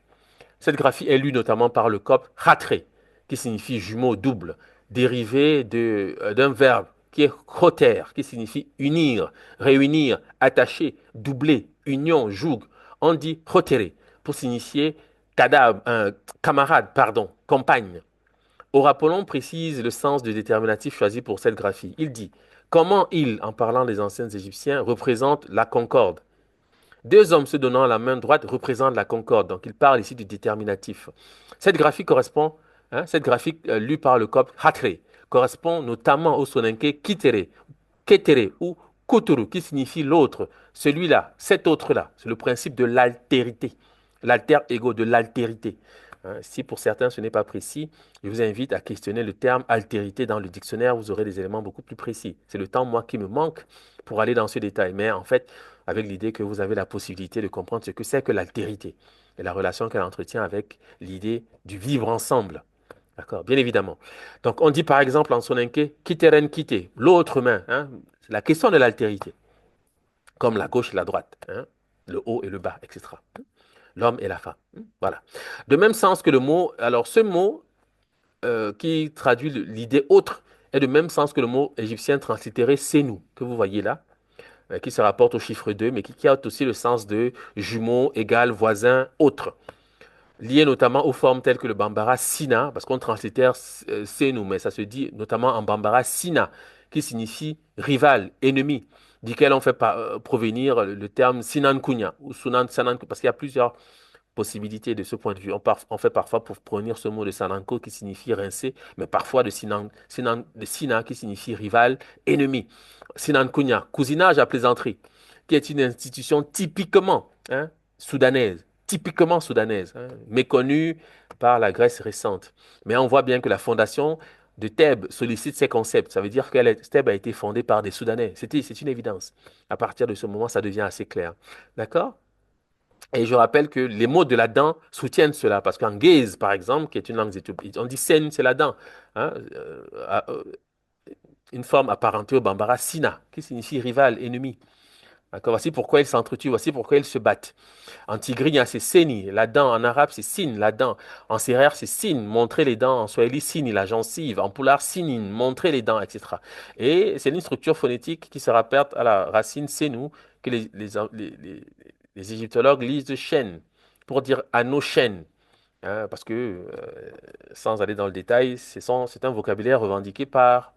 Cette graphie est lue notamment par le copte khatre, qui signifie jumeau double, dérivé d'un verbe qui est khoter, qui signifie unir, réunir, attacher, doubler, union, joug. On dit khotere pour signifier cadavre, camarade, pardon, compagne. Aurapollon précise le sens du déterminatif choisi pour cette graphie. Il dit comment il, en parlant des anciens Égyptiens, représente la concorde. Deux hommes se donnant la main droite représentent la concorde. Donc, il parle ici du déterminatif. Cette graphique correspond, hein, cette graphique lue par le copte Hatre, correspond notamment au soninké Kitere, Ketere ou Kuturu, qui signifie l'autre, celui-là, cet autre-là. C'est le principe de l'altérité, l'alter ego, de l'altérité. Hein, si pour certains ce n'est pas précis, je vous invite à questionner le terme altérité dans le dictionnaire, vous aurez des éléments beaucoup plus précis. C'est le temps, moi, qui me manque pour aller dans ce détail. Mais en fait, avec l'idée que vous avez la possibilité de comprendre ce que c'est que l'altérité et la relation qu'elle entretient avec l'idée du vivre ensemble. D'accord, bien évidemment. Donc, on dit par exemple en soninké, kiteren kité, l'autre main, hein, c'est la question de l'altérité, comme la gauche et la droite, hein, le haut et le bas, etc. L'homme et la femme. Voilà. De même sens que le mot, alors ce mot qui traduit l'idée autre est de même sens que le mot égyptien translittéré senou, que vous voyez là, qui se rapporte au chiffre 2, mais qui a aussi le sens de jumeau, égal, voisin, autre, lié notamment aux formes telles que le bambara sina, parce qu'on translittère senou, mais ça se dit notamment en bambara sina, qui signifie rival, ennemi. duquel on fait provenir le terme Sinankunya ou Sanan, parce qu'il y a plusieurs possibilité de ce point de vue. On fait parfois pour provenir ce mot de Sananko qui signifie rincer, mais parfois de Sina qui signifie rival, ennemi. Sinankunya, cousinage à plaisanterie, qui est une institution typiquement soudanaise, hein, méconnue par la Grèce récente. Mais on voit bien que la fondation de Thèbes sollicite ces concepts. Ça veut dire que Thèbes a été fondée par des Soudanais. C'est une évidence. À partir de ce moment, ça devient assez clair. D'accord? Et je rappelle que les mots de la dent soutiennent cela, parce qu'en gaze, par exemple, qui est une langue éthiopienne, on dit sen, c'est la dent. Hein, une forme apparentée au bambara, sina, qui signifie rival, ennemi. D'accord. Voici pourquoi ils s'entretuent, voici pourquoi ils se battent. En tigrinya, c'est seni, la dent. En arabe, c'est sin, la dent. En sérère, c'est sin, montrer les dents. En swahili, sini, la gencive. En poulard, sinin, montrer les dents, etc. Et c'est une structure phonétique qui se rapporte à la racine senou, que les égyptologues lisent chêne, pour dire anneau chêne. Hein, parce que, sans aller dans le détail, c'est un vocabulaire revendiqué par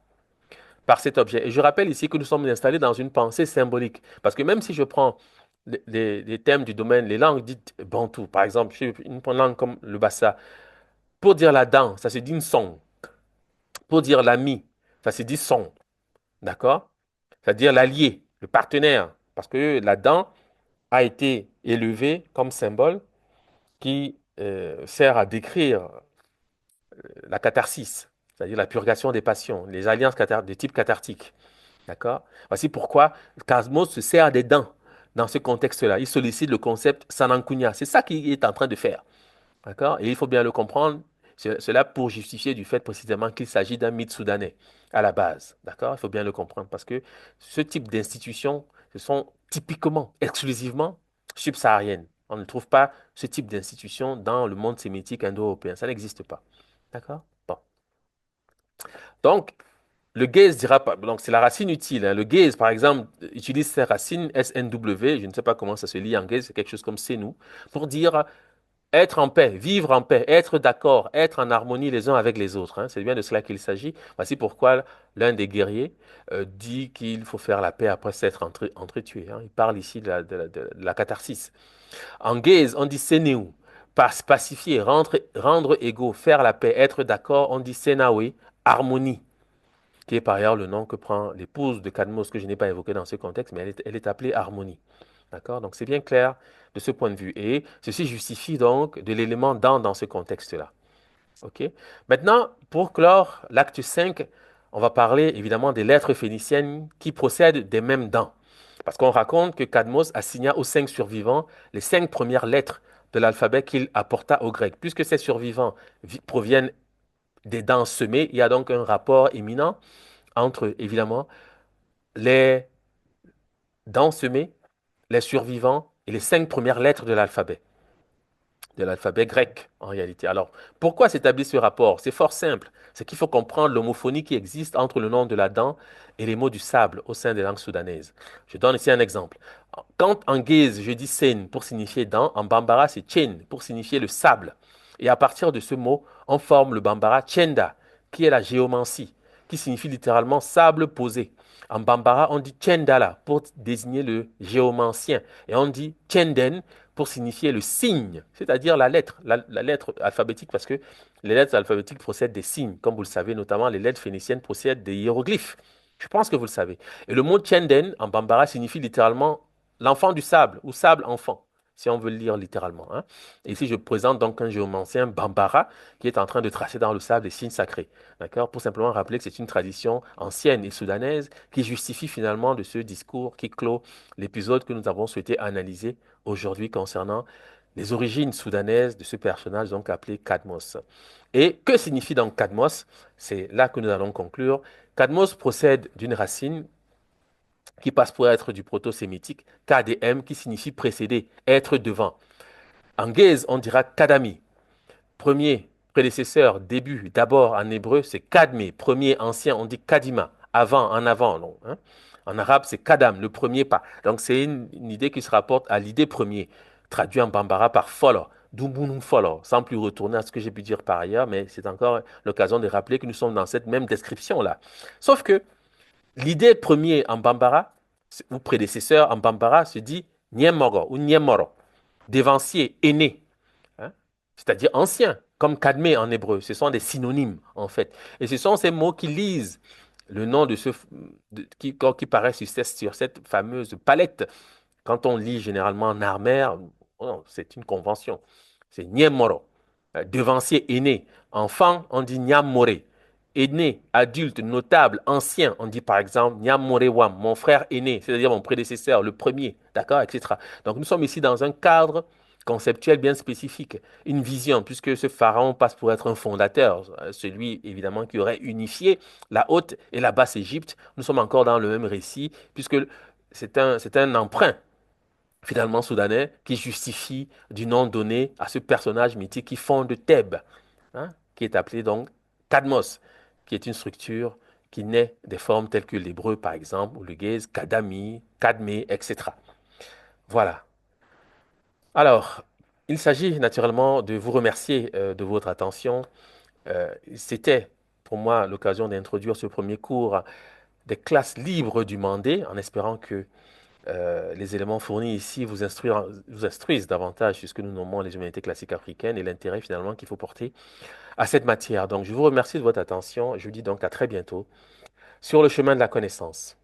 cet objet. Et je rappelle ici que nous sommes installés dans une pensée symbolique. Parce que même si je prends les thèmes du domaine, les langues dites bantou, par exemple, une langue comme le bassa, pour dire la dent, ça se dit une son. Pour dire l'ami, ça se dit son. D'accord? C'est-à-dire l'allié, le partenaire. Parce que la dent a été élevée comme symbole qui sert à décrire la catharsis, c'est-à-dire la purgation des passions, les alliances de type cathartique. D'accord? Voici pourquoi Cosmos se sert des dents dans ce contexte-là. Il sollicite le concept Sanankunya. C'est ça qu'il est en train de faire. D'accord? Et il faut bien le comprendre. Cela pour justifier du fait précisément qu'il s'agit d'un mythe soudanais à la base. D'accord? Il faut bien le comprendre parce que ce type d'institutions, ce sont typiquement, exclusivement subsahariennes. On ne trouve pas ce type d'institution dans le monde sémitique indo-européen. Ça n'existe pas. D'accord? Bon. Donc, le gaze dira pas. Donc, c'est la racine utile. Hein. Le gaze, par exemple, utilise ces racines SNW. Je ne sais pas comment ça se lit en gaze. C'est quelque chose comme c'est nous. Pour dire être en paix, vivre en paix, être d'accord, être en harmonie les uns avec les autres. Hein. C'est bien de cela qu'il s'agit. Voici pourquoi l'un des guerriers dit qu'il faut faire la paix après s'être entretué. Hein. Il parle ici de la catharsis. En gaze, on dit sénéou. Pacifier, rendre égaux, faire la paix, être d'accord, on dit sénaoué, harmonie, qui est par ailleurs le nom que prend l'épouse de Cadmos, que je n'ai pas évoqué dans ce contexte, mais elle est appelée harmonie. D'accord? Donc c'est bien clair de ce point de vue. Et ceci justifie donc de l'élément dans ce contexte-là. OK? Maintenant, pour clore l'acte 5, on va parler évidemment des lettres phéniciennes qui procèdent des mêmes dents. Parce qu'on raconte que Cadmos assigna aux 5 survivants les 5 premières lettres de l'alphabet qu'il apporta aux Grecs. Puisque ces survivants proviennent des dents semées, il y a donc un rapport éminent entre, évidemment, les dents semées, les survivants et les 5 premières lettres de l'alphabet grec en réalité. Alors, pourquoi s'établit ce rapport? C'est fort simple. C'est qu'il faut comprendre l'homophonie qui existe entre le nom de la dent et les mots du sable au sein des langues soudanaises. Je donne ici un exemple. Quand en guise je dis sen pour signifier dent, en bambara c'est chen pour signifier le sable. Et à partir de ce mot, on forme le bambara chenda, qui est la géomancie, qui signifie littéralement sable posé. En bambara, on dit chendala pour désigner le géomancien. Et on dit chenden pour signifier le signe, c'est-à-dire la lettre alphabétique, parce que les lettres alphabétiques procèdent des signes. Comme vous le savez, notamment les lettres phéniciennes procèdent des hiéroglyphes. Je pense que vous le savez. Et le mot Tchenden en bambara signifie littéralement l'enfant du sable ou sable enfant, si on veut le lire littéralement. Hein. Et ici, je présente donc un géomancien bambara qui est en train de tracer dans le sable des signes sacrés. D'accord? Pour simplement rappeler que c'est une tradition ancienne et soudanaise qui justifie finalement de ce discours qui clôt l'épisode que nous avons souhaité analyser aujourd'hui concernant les origines soudanaises de ce personnage donc appelé Cadmos. Et que signifie donc Cadmos? C'est là que nous allons conclure. Cadmos procède d'une racine qui passe pour être du proto-sémitique, KDM, qui signifie précéder, être devant. En gaze, on dira Kadami, premier, prédécesseur, début, d'abord en hébreu, c'est Kadmé, premier, ancien, on dit Kadima, avant, en avant. Non, hein. En arabe, c'est Kadam, le premier pas. Donc c'est une idée qui se rapporte à l'idée premier, traduit en bambara par Folo, Dumbunum Folo, sans plus retourner à ce que j'ai pu dire par ailleurs, mais c'est encore l'occasion de rappeler que nous sommes dans cette même description-là. Sauf que l'idée premier en bambara, ou prédécesseur en Bambara se dit Niemoro ou Niemoro, dévancier, aîné, hein, c'est-à-dire ancien, comme Kadmé en hébreu. Ce sont des synonymes, en fait. Et ce sont ces mots qui lisent le nom de qui paraît sur cette fameuse palette. Quand on lit généralement en armère, oh, c'est une convention. C'est Niemoro, devancier, aîné. Enfant, on dit Niamore. Aîné, adulte, notable, ancien, on dit par exemple Niamore Wam, mon frère aîné, c'est-à-dire mon prédécesseur, le premier, d'accord, etc. Donc nous sommes ici dans un cadre conceptuel bien spécifique, une vision, puisque ce pharaon passe pour être un fondateur, celui évidemment qui aurait unifié la haute et la basse Égypte. Nous sommes encore dans le même récit, puisque c'est un emprunt finalement soudanais qui justifie du nom donné à ce personnage mythique qui fonde Thèbes, hein, qui est appelé donc Cadmos, qui est une structure qui naît des formes telles que l'hébreu par exemple, ou le gaze, Kadami, Kadmé, etc. Voilà. Alors, il s'agit naturellement de vous remercier de votre attention. C'était pour moi l'occasion d'introduire ce premier cours des classes libres du Mandé, en espérant que les éléments fournis ici vous instruisent davantage sur ce que nous nommons les humanités classiques africaines et l'intérêt finalement qu'il faut porter à cette matière. Donc, je vous remercie de votre attention. Je vous dis donc à très bientôt sur le chemin de la connaissance.